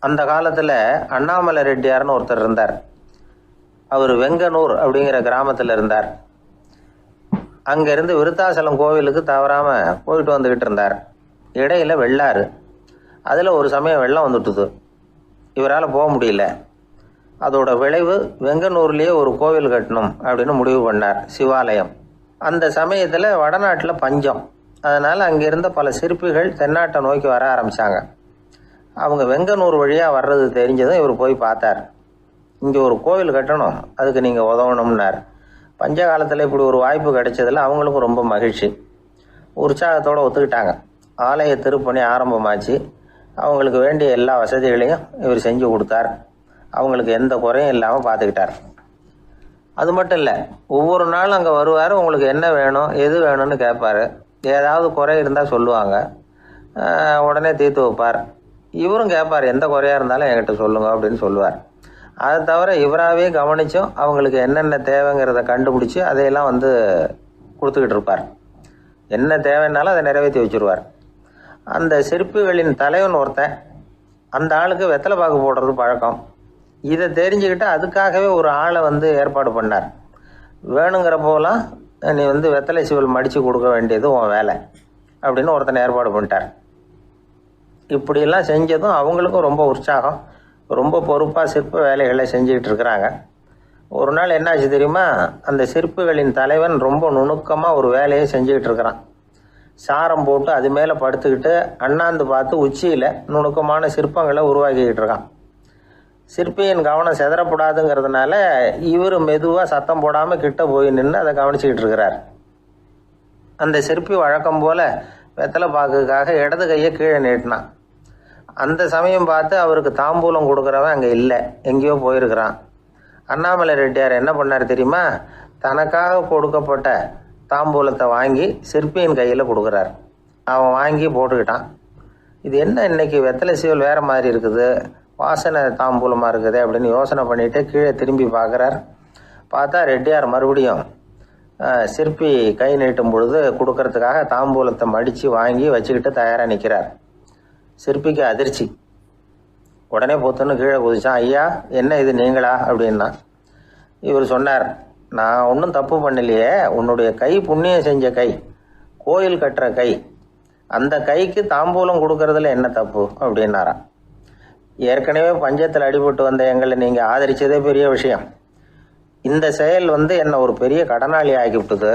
அந்த காலத்தில் அண்ணாமலை ரெட்டியார்னு ஒருத்தர் இருந்தார். அவர் வெங்கனூர் அப்படிங்கிற கிராமத்தில் இருந்தார். அங்கேருந்து விருத்தாசலம் கோவிலுக்கு தவறாமல் போயிட்டு வந்துக்கிட்டு இருந்தார். இடையில வெள்ளாறு, அதில் ஒரு சமயம் வெள்ளம் வந்துட்டுது. இவரால் போக முடியல. அதோட விளைவு வெங்கனூர்லேயே ஒரு கோவில் கட்டணும் அப்படின்னு முடிவு பண்ணார், சிவாலயம். அந்த சமயத்தில் வடநாட்டில் பஞ்சம். அதனால் அங்கே இருந்த பல சிற்பிகள் தென்னாட்டை நோக்கி வர ஆரம்பித்தாங்க. அவங்க வெங்கனூர் வழியாக வர்றது தெரிஞ்சதும் இவர் போய் பார்த்தார். இங்கே ஒரு கோவில் கட்டணும், அதுக்கு நீங்கள் உதவணும்னார். பஞ்ச காலத்தில் இப்படி ஒரு வாய்ப்பு கிடைச்சதில் அவங்களுக்கும் ரொம்ப மகிழ்ச்சி. உற்சாகத்தோடு ஒத்துக்கிட்டாங்க. ஆலய திருப்பணி ஆரம்பமாச்சு. அவங்களுக்கு வேண்டிய எல்லா வசதிகளையும் இவர் செஞ்சு கொடுத்தார். அவங்களுக்கு எந்த குறையும் இல்லாமல் பார்த்துக்கிட்டார். அது மட்டும் இல்லை, ஒவ்வொரு நாளும் அங்கே வருவார். உங்களுக்கு என்ன வேணும், எது வேணும்னு கேட்பார். ஏதாவது குறை இருந்தால் சொல்லுவாங்க, உடனே தீர்த்து வைப்பார். இவரும் கேட்பார், எந்த குறையாக இருந்தாலும் என்கிட்ட சொல்லுங்க அப்படின்னு சொல்லுவார். அதை தவிர இவராகவே கவனித்தும் அவங்களுக்கு என்னென்ன தேவைங்கிறத கண்டுபிடிச்சி அதையெல்லாம் கொடுத்துக்கிட்டு இருப்பார். என்ன தேவைன்னாலும் அதை நிறைவேற்றி வச்சுருவார். அந்த சிற்பிகளின் தலைவன் ஒருத்தன், அந்த ஆளுக்கு வெத்தலை பாக்கு போடுறது பழக்கம். இதை தெரிஞ்சுக்கிட்டு அதுக்காகவே ஒரு ஆளை ஏற்பாடு பண்ணார். வேணுங்கிறப்போலாம் நீ வெத்தலை சிவல் மடித்து கொடுக்க வேண்டியது உன் வேலை அப்படின்னு ஒருத்தனை ஏற்பாடு பண்ணிட்டார். இப்படியெல்லாம் செஞ்சதும் அவங்களுக்கும் ரொம்ப உற்சாகம். ரொம்ப பொறுப்பாக சிற்ப வேலைகளை செஞ்சுக்கிட்டு இருக்கிறாங்க. ஒரு நாள் என்னாச்சு தெரியுமா? அந்த சிற்பிகளின் தலைவன் ரொம்ப நுணுக்கமாக ஒரு வேலையை செஞ்சுக்கிட்டு இருக்கிறான். சாரம் போட்டு அது மேலே படுத்துக்கிட்டு அண்ணாந்து பார்த்து உச்சியில் நுணுக்கமான சிற்பங்களை உருவாக்கிக்கிட்டு இருக்கான். சிற்பியின் கவனம் செதறப்படாதுங்கிறதுனால இவர் மெதுவாக சத்தம் போடாமல் கிட்ட போய் நின்று அதை கவனிச்சிக்கிட்டு இருக்கிறார். அந்த சிற்பி வழக்கம் போல் வெத்தலை பாக்குக்காக இடது கையை கீழே நீட்டினான். அந்த சமயம் பார்த்து அவருக்கு தாம்பூலம் கொடுக்குறவன் அங்கே இல்லை, எங்கேயோ போயிருக்கிறான். அண்ணாமலை ரெட்டியார் என்ன பண்ணார் தெரியுமா? தனக்காக கொடுக்கப்பட்ட தாம்பூலத்தை வாங்கி சிற்பியின் கையில் கொடுக்குறார். அவன் வாங்கி போட்டுக்கிட்டான். இது என்ன இன்னைக்கு வெத்தலை சீவல் வேறு மாதிரி இருக்குது, வாசனை தாம்பூலமாக இருக்குது அப்படின்னு யோசனை பண்ணிவிட்டு கீழே திரும்பி பார்க்குறார். பார்த்தா ரெட்டியார் மறுபடியும் சிற்பி கை நீட்டும் பொழுது கொடுக்கறதுக்காக தாம்பூலத்தை மடித்து வாங்கி வச்சுக்கிட்டு தயாராக நிற்கிறார். சிற்பிக்கு அதிர்ச்சி. உடனே பொத்துன்னு கீழே குதிச்சான். ஐயா, என்ன இது நீங்களா அப்படின்னா. இவர் சொன்னார், நான் ஒன்றும் தப்பு பண்ணலையே, உன்னுடைய கை புண்ணியம் செஞ்ச கை, கோயில் கட்டுற கை, அந்த கைக்கு தாம்பூலம் கொடுக்கறதுல என்ன தப்பு அப்படின்னாராம். ஏற்கனவே பஞ்சத்தில் அடிபட்டு வந்த எங்களை நீங்கள் ஆதரித்ததே பெரிய விஷயம். இந்த செயல் என்னை ஒரு பெரிய கடனாளி ஆக்கிவிட்டுது.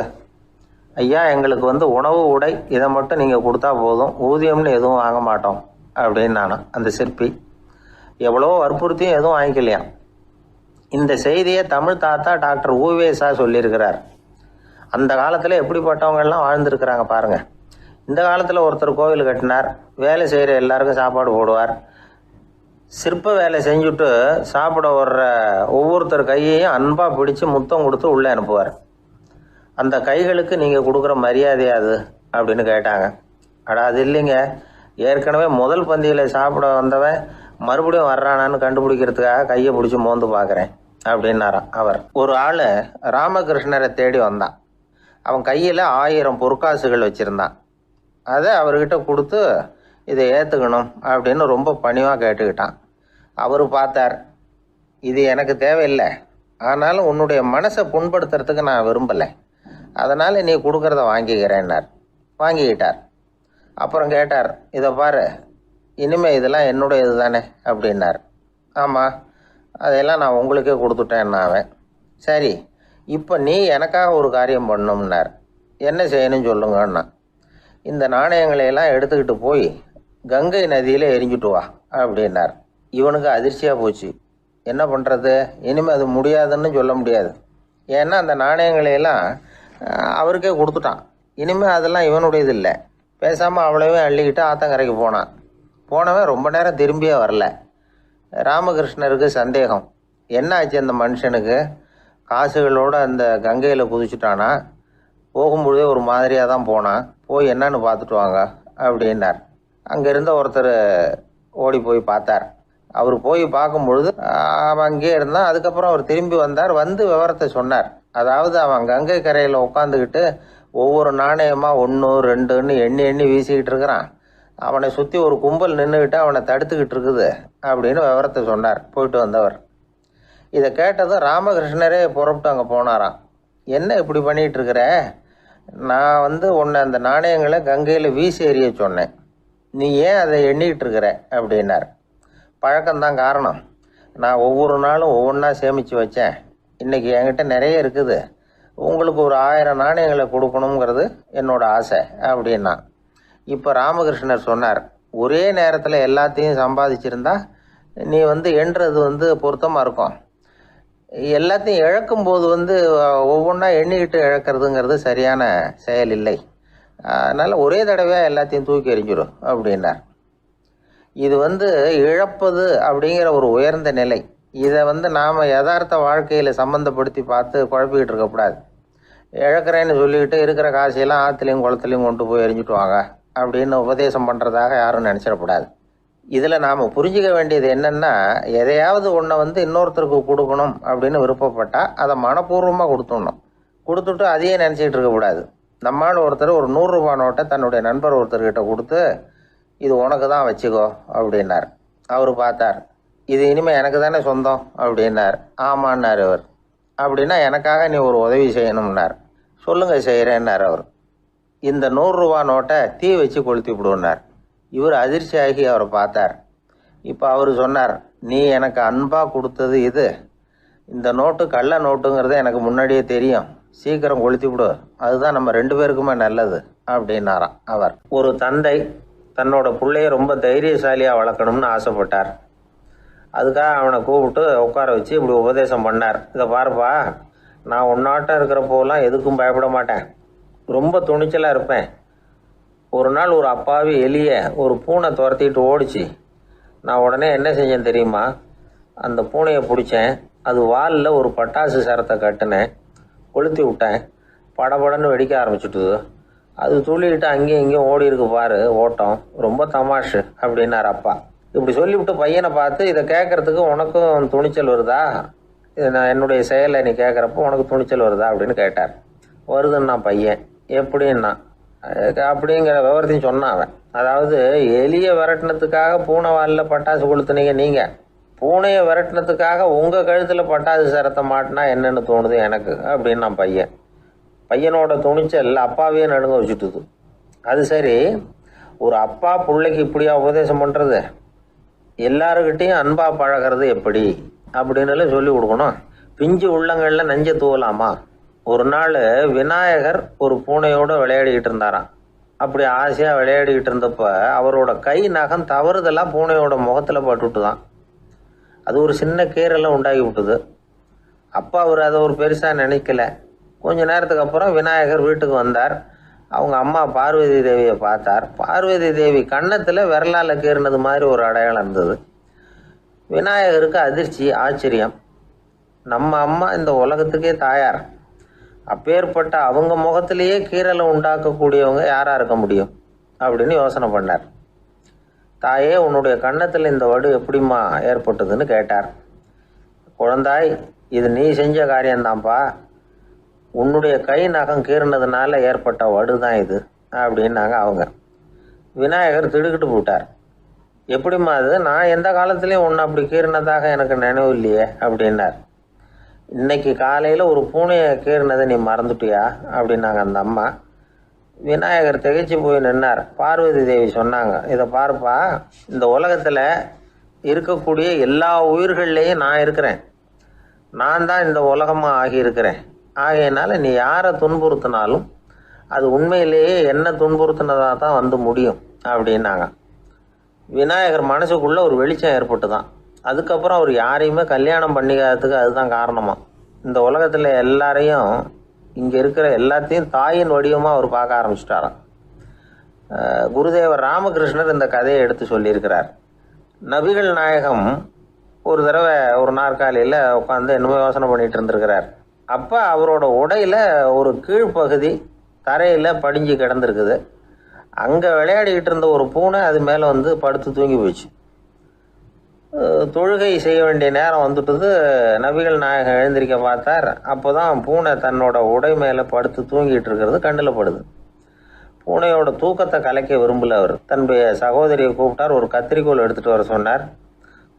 ஐயா, எங்களுக்கு உணவு உடை இதை மட்டும் நீங்கள் கொடுத்தா போதும், ஊதியம்னு எதுவும் வாங்க மாட்டோம் அப்படின்னு நானும். அந்த சிற்பி எவ்வளோ வற்புறுத்தியும் எதுவும் வாங்கிக்கலையாம். இந்த செய்தியை தமிழ் தாத்தா டாக்டர் ஊவேசா சொல்லியிருக்கிறார். அந்த காலத்தில் எப்படிப்பட்டவங்கெல்லாம் வாழ்ந்துருக்கிறாங்க பாருங்கள். இந்த காலத்தில் ஒருத்தர் கோவில் கட்டினார், வேலை செய்கிற எல்லாருக்கும் சாப்பாடு போடுவார். சிற்ப வேலை செஞ்சுட்டு சாப்பிட வர்ற ஒவ்வொருத்தர் கையையும் அன்பாக பிடிச்சி முத்தம் கொடுத்து உள்ளே அனுப்புவார். அந்த கைகளுக்கு நீங்கள் கொடுக்குற மரியாதையாது அப்படின்னு கேட்டாங்க. அது இல்லைங்க, ஏற்கனவே முதல் பந்தியில் சாப்பிட வந்தவன் மறுபடியும் வர்றானான்னு கண்டுபிடிக்கிறதுக்காக கையை பிடிச்சி மோந்து பார்க்குறேன் அப்படின்னாராம் அவர். ஒரு ஆள் ராமகிருஷ்ணரை தேடி வந்தான். அவன் கையில் 1000 பொற்காசுகள் வச்சுருந்தான். அதை அவர்கிட்ட கொடுத்து இதை ஏற்றுக்கணும் அப்படின்னு ரொம்ப பணிவாக கேட்டுக்கிட்டான். அவர் பார்த்தார், இது எனக்கு தேவையில்லை, ஆனாலும் உன்னுடைய மனசை புண்படுத்துறதுக்கு நான் விரும்பலை, அதனால் நீ கொடுக்குறத வாங்கிக்கிறேன்னார். வாங்கிக்கிட்டார். அப்புறம் கேட்டார், இதை பாரு, இனிமேல் இதெல்லாம் என்னுடைய இது தானே அப்படின்னார். ஆமாம், அதையெல்லாம் நான் உங்களுக்கே கொடுத்துட்டேன்னா அவன். சரி, இப்போ நீ எனக்காக ஒரு காரியம் பண்ணணும்னார். என்ன செய்யணும்னு சொல்லுங்கன்னா, இந்த நாணயங்களையெல்லாம் எடுத்துக்கிட்டு போய் கங்கை நதியில் எரிஞ்சுட்டு வா அப்படின்னார். இவனுக்கு அதிர்ச்சியாக போச்சு. என்ன பண்ணுறது? இனிமேல் அது முடியாதுன்னு சொல்ல முடியாது. ஏன்னா அந்த நாணயங்களையெல்லாம் அவருக்கே கொடுத்துட்டான். இனிமேல் அதெல்லாம் இவனுடையது இல்லை. பேசாமல் அவ்வளவே அள்ளிக்கிட்டு ஆத்தங்கரைக்கு போனான். போனவன் ரொம்ப நேரம் திரும்பியே வரல. ராமகிருஷ்ணருக்கு சந்தேகம், என்ன ஆச்சு அந்த மனுஷனுக்கு? காசுகளோடு அந்த கங்கையில் குதிச்சுட்டானா? போகும்பொழுதே ஒரு மாதிரியாக தான் போனான், போய் என்னன்னு பார்த்துட்டு வாங்க அப்படின்னார். அங்கே இருந்த ஒருத்தர் ஓடி போய் பார்த்தார். அவர் போய் பார்க்கும்பொழுது அவன் அங்கேயே இருந்தான். அதுக்கப்புறம் அவர் திரும்பி வந்தார். விவரத்தை சொன்னார். அதாவது அவன் கங்கை கரையில் உட்காந்துக்கிட்டு ஒவ்வொரு நாணயமாக 1 2ன்னு எண்ணி எண்ணி வீசிக்கிட்டு இருக்கிறான். அவனை சுற்றி ஒரு கும்பல் நின்றுக்கிட்டு அவனை தடுத்துக்கிட்டு இருக்குது அப்படின்னு விவரத்தை சொன்னார் போயிட்டு வந்தவர். இதை கேட்டதும் ராமகிருஷ்ணரே புறப்பட்டு அங்கே போனாராம். என்ன இப்படி பண்ணிகிட்டு இருக்கிற? நான் உன்னை அந்த நாணயங்களை கங்கையில் வீசி எறிய சொன்னேன், நீ ஏன் அதை எண்ணிக்கிட்டு இருக்கிற அப்படின்னார். பழக்கம்தான் காரணம். நான் ஒவ்வொரு நாளும் ஒவ்வொன்றா சேமித்து வச்சேன். இன்றைக்கி என்கிட்ட நிறைய இருக்குது. உங்களுக்கு ஒரு 1000 நாணயங்களை கொடுக்கணுங்கிறது என்னோட ஆசை அப்படின்னா. இப்போ ராமகிருஷ்ணர் சொன்னார், ஒரே நேரத்தில் எல்லாத்தையும் சம்பாதிச்சிருந்தா நீ எண்ணுறது பொருத்தமாக இருக்கும். எல்லாத்தையும் இழக்கும்போது ஒவ்வொன்றா எண்ணிக்கிட்டு இழக்கிறதுங்கிறது சரியான செயல் இல்லை. அதனால் ஒரே தடவையாக எல்லாத்தையும் தூக்கி எறிஞ்சிடும் அப்படின்னார். இது இழப்பது அப்படிங்கிற ஒரு உயர்ந்த நிலை. இதை நாம் யதார்த்த வாழ்க்கையில் சம்மந்தப்படுத்தி பார்த்து குழப்பிக்கிட்டு இருக்கக்கூடாது. இழக்கிறேன்னு சொல்லிக்கிட்டு இருக்கிற காசையெல்லாம் ஆற்றுலையும் குளத்துலையும் கொண்டு போய் எரிஞ்சிட்டு வாங்க அப்படின்னு உபதேசம் பண்ணுறதாக யாரும் நினச்சிடக்கூடாது. இதில் நாம் புரிஞ்சிக்க வேண்டியது என்னென்னா, எதையாவது ஒன்றை இன்னொருத்தருக்கு கொடுக்கணும் அப்படின்னு விருப்பப்பட்டால் அதை மனப்பூர்வமாக கொடுத்துட்டு அதையே நினச்சிக்கிட்டு இருக்கக்கூடாது. நம்மால் ஒருத்தர் ஒரு 100 ரூபா நோட்டை தன்னுடைய நண்பர் ஒருத்தர்கிட்ட கொடுத்து, இது உனக்கு தான் வச்சுக்கோ அப்படின்னார். அவர் பார்த்தார், இது இனிமேல் எனக்கு தானே சொந்தம் அப்படின்னார். ஆமான்னார் அவர். அப்படின்னா எனக்காக நீ ஒரு உதவி செய்யணும்னார். சொல்லுங்கள் செய்கிறேன்னார் அவர். இந்த 100 ரூபா நோட்டை தீ வச்சு கொளுத்தி விடுனார். இவர் அதிர்ச்சியாகி அவரை பார்த்தார். இப்போ அவர் சொன்னார், நீ எனக்கு அன்பாக கொடுத்தது இது. இந்த நோட்டு கள்ள நோட்டுங்கிறது எனக்கு முன்னாடியே தெரியும். சீக்கிரம் கொளுத்தி விடு, அதுதான் நம்ம 2 பேருக்குமே நல்லது அப்படின்னாராம் அவர். ஒரு தந்தை தன்னோட பிள்ளைய ரொம்ப தைரியசாலியாக வளர்க்கணும்னு ஆசைப்பட்டார். அதுக்காக அவனை கூப்பிட்டு உட்கார வச்சு இப்படி உபதேசம் பண்ணார். இதை பாருப்பா, நான் உன்னாட்டம் இருக்கிறப்போலாம் எதுக்கும் பயப்பட மாட்டேன், ரொம்ப துணிச்சலாக இருப்பேன். ஒரு நாள் ஒரு அப்பாவி எலியை ஒரு பூனை துரத்திட்டு ஓடிச்சு. நான் உடனே என்ன செஞ்சேன் தெரியுமா? அந்த பூனையை பிடிச்சேன், அது வாலில் ஒரு பட்டாசு சரத்தை கட்டினேன், கொளுத்தி விட்டேன். படபடன்னு வெடிக்க ஆரம்பிச்சுட்டுது. அது துள்ளிக்கிட்டு அங்கேயும் இங்கேயும் ஓடி இருக்கு பாரு ஓட்டம், ரொம்ப தமாஷு அப்படின்னார் அப்பா. இப்படி சொல்லிவிட்டு பையனை பார்த்து, இதை கேட்குறதுக்கு உனக்கும் துணிச்சல் வருதா? நான் என்னுடைய செயலை நீ கேட்குறப்போ உனக்கு துணிச்சல் வருதா அப்படின்னு கேட்டார். வருதுன்னா பையன். எப்படின்னா அப்படிங்கிற விவரத்தையும் சொன்னான் அவன். அதாவது எலியை விரட்டினத்துக்காக பூனை வாலில் பட்டாசு கொளுத்துனீங்க நீங்கள், பூனையை விரட்டினத்துக்காக உங்கள் கழுத்தில் பட்டாசு சரத்தை மாட்டினா என்னென்னு தோணுது எனக்கு அப்படின்னா பையன். பையனோட துணிச்சல் அப்பாவே நடுங்க வச்சுட்டுது. அது சரி, ஒரு அப்பா பிள்ளைக்கு இப்படியா உபதேசம் பண்ணுறது? எல்லாருக்கிட்டையும் அன்பாக பழகிறது எப்படி அப்படின்னு சொல்லி கொடுக்கணும். பிஞ்சு உள்ளங்களில் நஞ்சை தூவலாமா? ஒரு நாள் விநாயகர் ஒரு பூனையோடு விளையாடிக்கிட்டு இருந்தாராம். அப்படி ஆசையாக விளையாடிக்கிட்டு இருந்தப்போ அவரோட கை நகம் தவறுதெல்லாம் பூனையோட முகத்தில் பட்டுட்டு தான். அது ஒரு சின்ன கீறலை உண்டாகி விட்டுது. அப்பா அவர் அதை ஒரு பெருசாக நினைக்கல. கொஞ்ச நேரத்துக்கு அப்புறம் விநாயகர் வீட்டுக்கு வந்தார். அவங்க அம்மா பார்வதி தேவியை பார்த்தார். பார்வதி தேவி கன்னத்தில் விரலால் கீறினது மாதிரி ஒரு அடையாளம் இருந்தது. விநாயகருக்கு அதிர்ச்சி, ஆச்சரியம். நம்ம அம்மா இந்த உலகத்துக்கே தாயார், அப்பேற்பட்ட அவங்க முகத்திலேயே கீறலை உண்டாக்கக்கூடியவங்க யாராக இருக்க முடியும் அப்படின்னு யோசனை பண்ணார். தாயே, உன்னுடைய கன்னத்தில் இந்த வடு எப்படிம்மா ஏற்பட்டதுன்னு கேட்டார். குழந்தாய், இது நீ செஞ்ச காரியம்தான்ப்பா, உன்னுடைய கை நகம் கீறினதுனால ஏற்பட்ட வடு தான் இது அப்படின்னாங்க அவங்க. விநாயகர் திடுக்கிட்டு போட்டார். எப்படிம்மா அது? நான் எந்த காலத்துலேயும் ஒன்று அப்படி கீறினதாக எனக்கு நினைவு இல்லையே அப்படின்னார். இன்னைக்கு காலையில் ஒரு பூனையை கீறினதை நீ மறந்துட்டியா அப்படின்னாங்க அந்த அம்மா. விநாயகர் திகைச்சு போய் நின்னார். பார்வதி தேவி சொன்னாங்க, இதை பாருப்பா, இந்த உலகத்தில் இருக்கக்கூடிய எல்லா உயிர்கள்லேயும் நான் இருக்கிறேன். நான் தான் இந்த உலகமாக ஆகியிருக்கிறேன். ஆகையினால நீ யாரை துன்புறுத்தினாலும் அது உண்மையிலேயே என்ன துன்புறுத்தினதாக தான் முடியும் அப்படின்னாங்க. விநாயகர் மனசுக்குள்ளே ஒரு வெளிச்சம் ஏற்பட்டு தான். அதுக்கப்புறம் அவர் யாரையுமே கல்யாணம் பண்ணிக்காததுக்கு அதுதான் காரணமா. இந்த உலகத்தில் எல்லாரையும், இங்கே இருக்கிற எல்லாத்தையும் தாயின் வடிவமாக அவர் பார்க்க ஆரம்பிச்சிட்டாராம். குருதேவர் ராமகிருஷ்ணர் இந்த கதையை எடுத்து சொல்லியிருக்கிறார். நபிகள் நாயகம் ஒரு தடவை ஒரு நாற்காலியில் உட்காந்து என்னமோ யோசனை பண்ணிட்டு இருந்திருக்கிறார். அப்போ அவரோட உடையில் ஒரு கீழ்ப்பகுதி தரையில் படிஞ்சு கிடந்திருக்குது. அங்கே விளையாடிக்கிட்டு இருந்த ஒரு பூனை அது மேலே படுத்து தூங்கி போயிடுச்சு. தொழுகை செய்ய வேண்டிய நேரம் வந்துட்டுது. நபிகள் நாயகம் எழுந்திருக்க பார்த்தார். அப்போ தான் பூனை தன்னோட உடை மேலே படுத்து தூங்கிட்டு இருக்கிறது கண்ணில் படுது. பூனையோட தூக்கத்தை கலைக்க விரும்பல அவர். தன்னுடைய சகோதரியை கூப்பிட்டார். ஒரு கத்திரிக்கோல் எடுத்துகிட்டு வர சொன்னார்.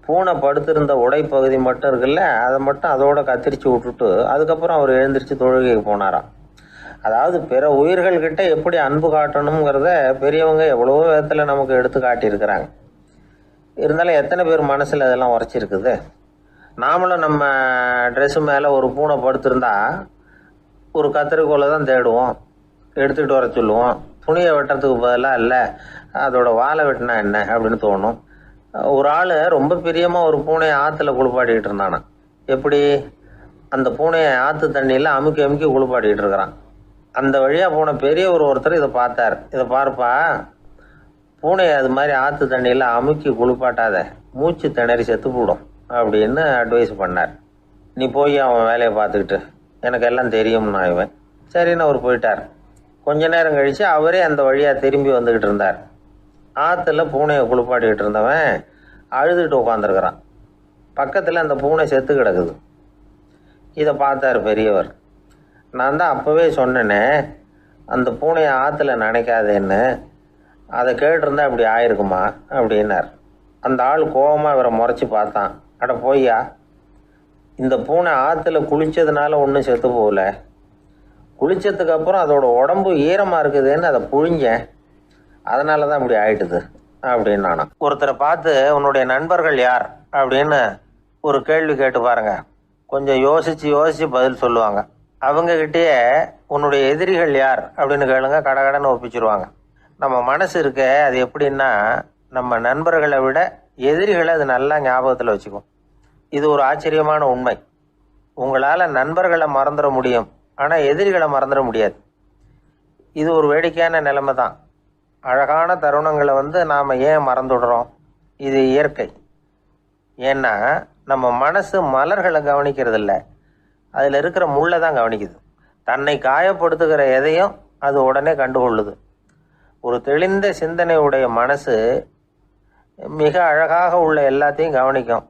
பூனை படுத்திருந்த உடைப்பகுதி மட்டும் இருக்குல்ல, அதை மட்டும் அதோட கத்திரிச்சு விட்டுட்டு அதுக்கப்புறம் அவர் எழுந்திரிச்சு தொழுகைக்கு போனாராம். அதாவது பிற உயிர்கள்கிட்ட எப்படி அன்பு காட்டணுங்கிறத பெரியவங்க எவ்வளவோ விதத்தில் நமக்கு எடுத்து காட்டியிருக்கிறாங்க. இருந்தாலும் எத்தனை பேர் மனசில் அதெல்லாம் உரைச்சிருக்குது. நாமளும் நம்ம ட்ரெஸ்ஸு மேலே ஒரு பூனை படுத்திருந்தா ஒரு கத்திரிக்கோலை தான் தேடுவோம், எடுத்துக்கிட்டு வர சொல்லுவோம். துணியை வெட்டுறதுக்கு பதிலாக இல்லை அதோட வாழை வெட்டினா என்ன அப்படின்னு தோணும். ஒரு ஆள் ரொம்ப பிரியமாக ஒரு பூனையை ஆற்றுல குளிப்பாட்டிக்கிட்டு இருந்தானா. எப்படி? அந்த பூனையை ஆற்று தண்ணியில் அமுக்கி அமுக்கி குளிப்பாட்டிக்கிட்டு இருக்கிறான். அந்த வழியாக போன பெரியவர் ஒருத்தர் இதை பார்த்தார். இதை பார்ப்பா, பூனையை அது மாதிரி ஆற்று தண்ணியில் அமுக்கி குளிப்பாட்டாத, மூச்சு திணறி செத்து போடும் அப்படின்னு அட்வைஸ் பண்ணார். நீ போய் அவன் வேலையை பார்த்துக்கிட்டு, எனக்கு எல்லாம் தெரியும்னா இவன். சரின்னு அவர் போயிட்டார். கொஞ்ச நேரம் கழித்து அவரே அந்த வழியாக திரும்பி வந்துக்கிட்டு இருந்தார். ஆற்றுல பூனையை குளிப்பாட்டிக்கிட்டு இருந்தவன் அழுதுகிட்டு உட்காந்துருக்கிறான். பக்கத்தில் அந்த பூனை செத்து கிடக்குது. இதை பார்த்தார் பெரியவர். நான் தான் அப்போவே சொன்னேனே அந்த பூனையை ஆற்றுல நினைக்காதேன்னு, அதை கேட்டிருந்தா இப்படி ஆயிருக்குமா அப்படின்னார். அந்த ஆள் கோபமாக இவரை முறைச்சி பார்த்தான். அட போய்யா, இந்த பூனை ஆற்றுல குளித்ததுனால ஒன்றும் செத்து போகல, குளித்ததுக்கு அப்புறம் அதோட உடம்பு ஈரமாக இருக்குதுன்னு அதை புழிஞ்சேன், அதனால தான் இப்படி ஆயிட்டுது அப்படின்னு நானும். ஒருத்தரை பார்த்து உன்னுடைய நண்பர்கள் யார் அப்படின்னு ஒரு கேள்வி கேட்டு பாருங்க. கொஞ்சம் யோசித்து பதில் சொல்லுவாங்க. அவங்கக்கிட்டேயே உன்னுடைய எதிரிகள் யார் அப்படின்னு கேளுங்க, கடகடன்னு ஒப்பிச்சிருவாங்க. நம்ம மனசு இருக்க அது எப்படின்னா, நம்ம நண்பர்களை விட எதிரிகளை அது நல்லா ஞாபகத்தில் வச்சுக்கும். இது ஒரு ஆச்சரியமான உண்மை. உங்களால் நண்பர்களை மறந்துட முடியும், ஆனால் எதிரிகளை மறந்துட முடியாது. இது ஒரு வேடிக்கையான நிலைமை தான். அழகான தருணங்களை நாம் ஏன் மறந்துடுறோம்? இது இயற்கை. ஏன்னா நம்ம மனசு மலர்களை கவனிக்கிறது இல்லை, அதில் இருக்கிற முள்ளை தான் கவனிக்குது. தன்னை காயப்படுத்துகிற எதையும் அது உடனே கண்டுகொள்ளுது. ஒரு தெளிந்த சிந்தனை உடைய மனசு மிக அழகாக உள்ள எல்லாத்தையும் கவனிக்கும்.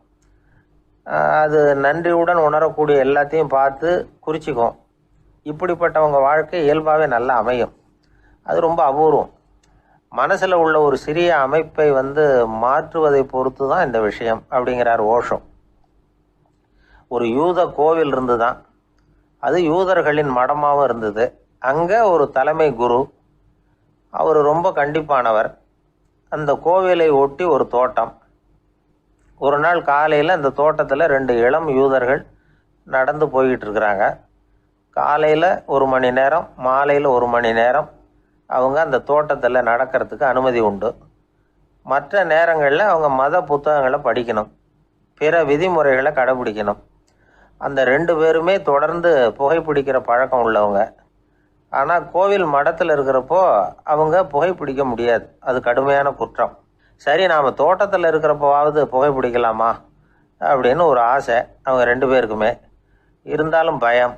அது நன்றியுடன் உணரக்கூடிய எல்லாத்தையும் பார்த்து குறிச்சிக்கும். இப்படிப்பட்டவங்க வாழ்க்கை இயல்பாகவே நல்லா அமையும். அது ரொம்ப அபூர்வம். மனசில் உள்ள ஒரு சிறிய அமைப்பை மாற்றுவதை பொறுத்து தான் இந்த விஷயம் அப்படிங்கிறார் ஓஷோ. ஒரு யூத கோவில் இருந்து தான், அது யூதர்களின் மடமாகவும் இருந்தது. அங்கே ஒரு தலைமை குரு, அவர் ரொம்ப கண்டிப்பானவர். அந்த கோவிலை ஒட்டி ஒரு தோட்டம். ஒரு நாள் காலையில் அந்த தோட்டத்தில் 2 இளம் யூதர்கள் நடந்து போய்கிட்டு இருக்கிறாங்க. காலையில் 1 மணி நேரம், மாலையில் 1 மணி நேரம் அவங்க அந்த தோட்டத்தில் நடக்கிறதுக்கு அனுமதி உண்டு. மற்ற நேரங்களில் அவங்க மத புத்தகங்களை படிக்கணும், பிற விதிமுறைகளை கடைபிடிக்கணும். அந்த 2 பேருமே தொடர்ந்து புகைப்பிடிக்கிற பழக்கம் உள்ளவங்க. ஆனால் கோவில் மடத்தில் இருக்கிறப்போ அவங்க புகைப்பிடிக்க முடியாது, அது கடுமையான குற்றம். சரி, நாம் தோட்டத்தில் இருக்கிறப்போவாவது புகைப்பிடிக்கலாமா அப்படின்னு ஒரு ஆசை அவங்க 2 பேருக்குமே. இருந்தாலும் பயம்.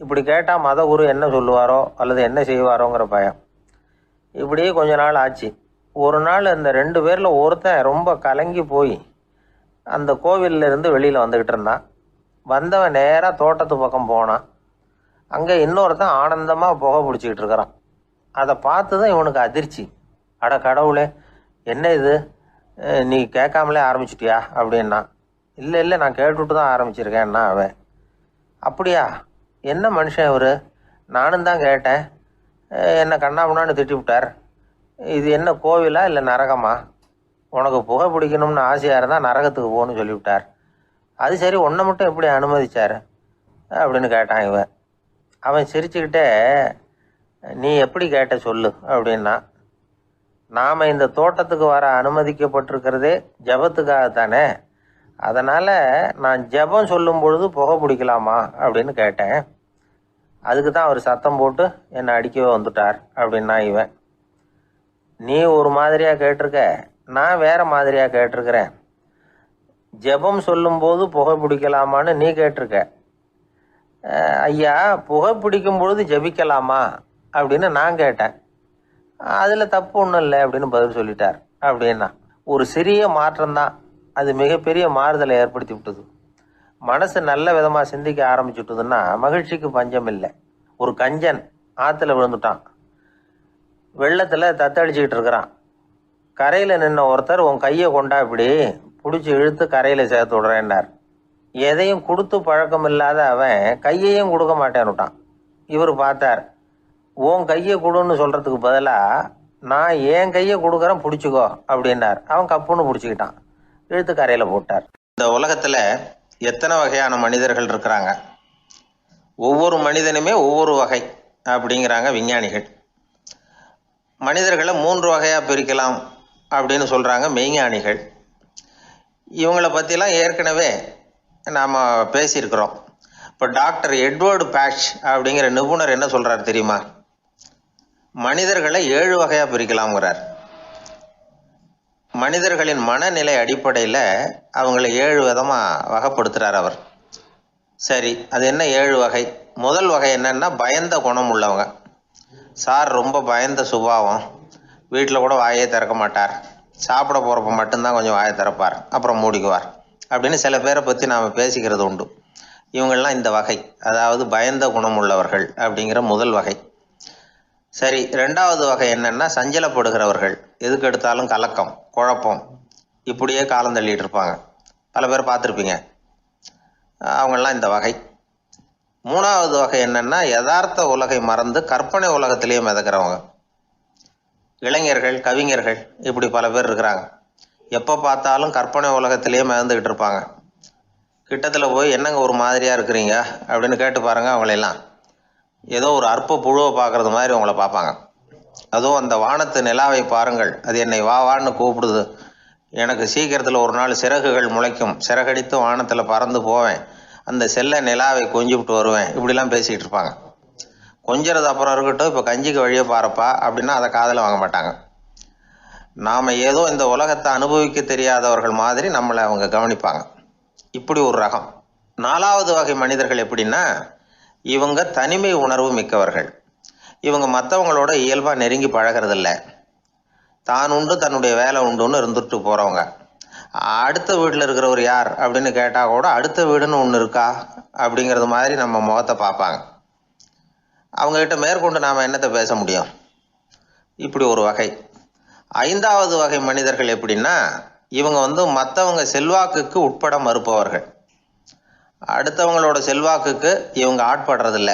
இப்படி கேட்டால் மத குரு என்ன சொல்லுவாரோ அல்லது என்ன செய்வாரோங்கிற பயம். இப்படியே கொஞ்ச நாள் ஆச்சு. ஒரு நாள் இந்த 2 பேரில் ஒருத்தன் ரொம்ப கலங்கி போய் அந்த கோவிலிருந்து வெளியில் வந்துக்கிட்டு இருந்தான். வந்தவன் நேராக தோட்டத்து பக்கம் போனான். அங்கே இன்னொருத்தன் ஆனந்தமாக புகை பிடிச்சிக்கிட்டு இருக்கிறான். அதை பார்த்து தான் இவனுக்கு அதிர்ச்சி. அட கடவுளே, என்ன இது, நீ கேட்காமலே ஆரம்பிச்சிட்டியா அப்படின்னா. இல்லை நான் கேட்டுவிட்டு தான் ஆரம்பிச்சிருக்கேன்னா அவன். அப்படியா, என்ன மனுஷன் இவர், நானும் தான் கேட்டேன், என்னை கண்ணாமுன்னான்னு திட்டி விட்டார். இது என்ன கோவிலா இல்லை நரகமா? உனக்கு புகை பிடிக்கணும்னு ஆசையாக இருந்தால் நரகத்துக்கு போகணும்னு சொல்லிவிட்டார். அது சரி, உன்னை மட்டும் எப்படி அனுமதிச்சார் அப்படின்னு கேட்டான் இவன். அவன் சிரிச்சுக்கிட்டே, நீ எப்படி கேட்ட சொல்லு அப்படின்னா. நாம் இந்த தோட்டத்துக்கு வர அனுமதிக்கப்பட்டிருக்கிறதே ஜபத்துக்காகத்தானே, அதனால் நான் ஜபம் சொல்லும் பொழுது புகை பிடிக்கலாமா அப்படின்னு கேட்டேன். அதுக்கு தான் அவர் சத்தம் போட்டு என்னை அடிக்கவே வந்துட்டார் அப்படின்னா இவன். நீ ஒரு மாதிரியாக கேட்டிருக்க, நான் வேறு மாதிரியாக கேட்டிருக்கிறேன். ஜபம் சொல்லும்போது புகை பிடிக்கலாமான்னு நீ கேட்டிருக்க. ஐயா, புகை பிடிக்கும் பொழுது ஜபிக்கலாமா அப்படின்னு நான் கேட்டேன். அதில் தப்பு ஒன்றும் இல்லை அப்படின்னு பதில் சொல்லிட்டார் அப்படின்னா. ஒரு சிறிய மாற்றம்தான் அது மிகப்பெரிய மாறுதலை ஏற்படுத்தி விட்டது. மனசு நல்ல விதமாக சிந்திக்க ஆரம்பிச்சுட்டுதுன்னா மகிழ்ச்சிக்கு பஞ்சம் இல்லை. ஒரு கஞ்சன் ஆற்றுல விழுந்துட்டான். வெள்ளத்தில் தத்தளிச்சுக்கிட்டு இருக்கிறான். கரையில் நின்ன ஒருத்தர் உன் கையை கொண்டா இப்படி பிடிச்சி இழுத்து கரையில் சேர்த்து விடுறேன்னார். எதையும் கொடுத்து பழக்கம் இல்லாத அவன் கையையும் கொடுக்க மாட்டேன்னுட்டான். இவர் பார்த்தார். உன் கையை கொடுன்னு சொல்கிறதுக்கு பதிலாக நான் என் கையை கொடுக்குறேன் பிடிச்சிக்கோ அப்படின்னார். அவன் கப்புன்னு பிடிச்சிக்கிட்டான், இழுத்து கரையில் போட்டார். இந்த உலகத்தில் எத்தனை வகையான மனிதர்கள் இருக்கிறாங்க, ஒவ்வொரு மனிதனுமே ஒவ்வொரு வகை அப்படிங்கிறாங்க விஞ்ஞானிகள். மனிதர்களை 3 வகையாக பிரிக்கலாம் அப்படின்னு சொல்கிறாங்க மெய்ஞானிகள். இவங்களை பற்றிலாம் ஏற்கனவே நாம் பேசியிருக்கிறோம். இப்போ டாக்டர் எட்வர்டு பேட்ச் அப்படிங்கிற நிபுணர் என்ன சொல்கிறார் தெரியுமா? மனிதர்களை 7 வகையாக பிரிக்கலாம்ங்கிறார். மனிதர்களின் மனநிலை அடிப்படையில் அவங்கள 7 விதமாக வகைப்படுத்துகிறார் அவர். சரி, அது என்ன 7 வகை? முதல் வகை என்னன்னா பயந்த குணம் உள்ளவங்க. சார் ரொம்ப பயந்த சுபாவம், வீட்டில் கூட வாயே திறக்க மாட்டார், சாப்பிட போகிறப்ப மட்டும்தான் கொஞ்சம் வாயை திறப்பார், அப்புறம் மூடிக்குவார் அப்படின்னு சில பேரை பற்றி நாம் பேசிக்கிறது உண்டு. இவங்கெல்லாம் இந்த வகை, அதாவது பயந்த குணம் உள்ளவர்கள் அப்படிங்கிற முதல் வகை. சரி, 2வது வகை என்னன்னா சஞ்சலப்படுகிறவர்கள், எதுக்கு எடுத்தாலும் கலக்கம் குழப்பம், இப்படியே காலம் தள்ளிட்டு இருப்பாங்க. பல பேர் பார்த்துருப்பீங்க. அவங்கெல்லாம் இந்த வகை. 3வது வகை என்னன்னா யதார்த்த உலகை மறந்து கற்பனை உலகத்திலேயே மிதக்கிறவங்க. இளைஞர்கள், கவிஞர்கள், இப்படி பல பேர் இருக்கிறாங்க. எப்போ பார்த்தாலும் கற்பனை உலகத்திலேயே மிதந்துக்கிட்டு இருப்பாங்க. கிட்டத்தில் போய் என்னங்க ஒரு மாதிரியாக இருக்கிறீங்க அப்படின்னு கேட்டு பாருங்கள், அவங்களெல்லாம் ஏதோ ஒரு அற்ப புழுவை பார்க்குறது மாதிரி அவங்கள பார்ப்பாங்க. அதுவும் அந்த வானத்து நிலாவை பாருங்கள், அது என்னை வா வான்னு கூப்பிடுது, எனக்கு சீக்கிரத்தில் ஒரு நாள் சிறகுகள் முளைக்கும், சிறகடித்து வானத்தில் பறந்து போவேன், அந்த செல்ல நிலாவை கொஞ்சிவிட்டு வருவேன், இப்படிலாம் பேசிக்கிட்டு இருப்பாங்க. கொஞ்சிறது அப்புறம் இருக்கட்டும், இப்போ கஞ்சிக்கு வழியே பாருப்பா அப்படின்னா அதை காதில் வாங்க மாட்டாங்க. நாம் ஏதோ இந்த உலகத்தை அனுபவிக்க தெரியாதவர்கள் மாதிரி நம்மளை அவங்க கவனிப்பாங்க. இப்படி ஒரு ரகம். 4வது வகை மனிதர்கள் எப்படின்னா, இவங்க தனிமை உணர்வு மிக்கவர்கள். இவங்க மற்றவங்களோட இயல்பாக நெருங்கி பழகிறதில்ல, தான் உண்டு தன்னுடைய வேலை உண்டுன்னு இருந்துட்டு போகிறவங்க. அடுத்த வீட்டில் இருக்கிறவர் யார் அப்படின்னு கேட்டால் கூட அடுத்த வீடுன்னு ஒன்று இருக்கா அப்படிங்கிறது மாதிரி நம்ம முகத்தை பார்ப்பாங்க. அவங்ககிட்ட மேற்கொண்டு நாம் என்னத்தை பேச முடியும்? இப்படி ஒரு வகை. 5வது வகை மனிதர்கள் எப்படின்னா, இவங்க மற்றவங்க செல்வாக்குக்கு உட்பட மறுப்பவர்கள். அடுத்தவங்களோட செல்வாக்குக்கு இவங்க ஆட்படுறதில்ல.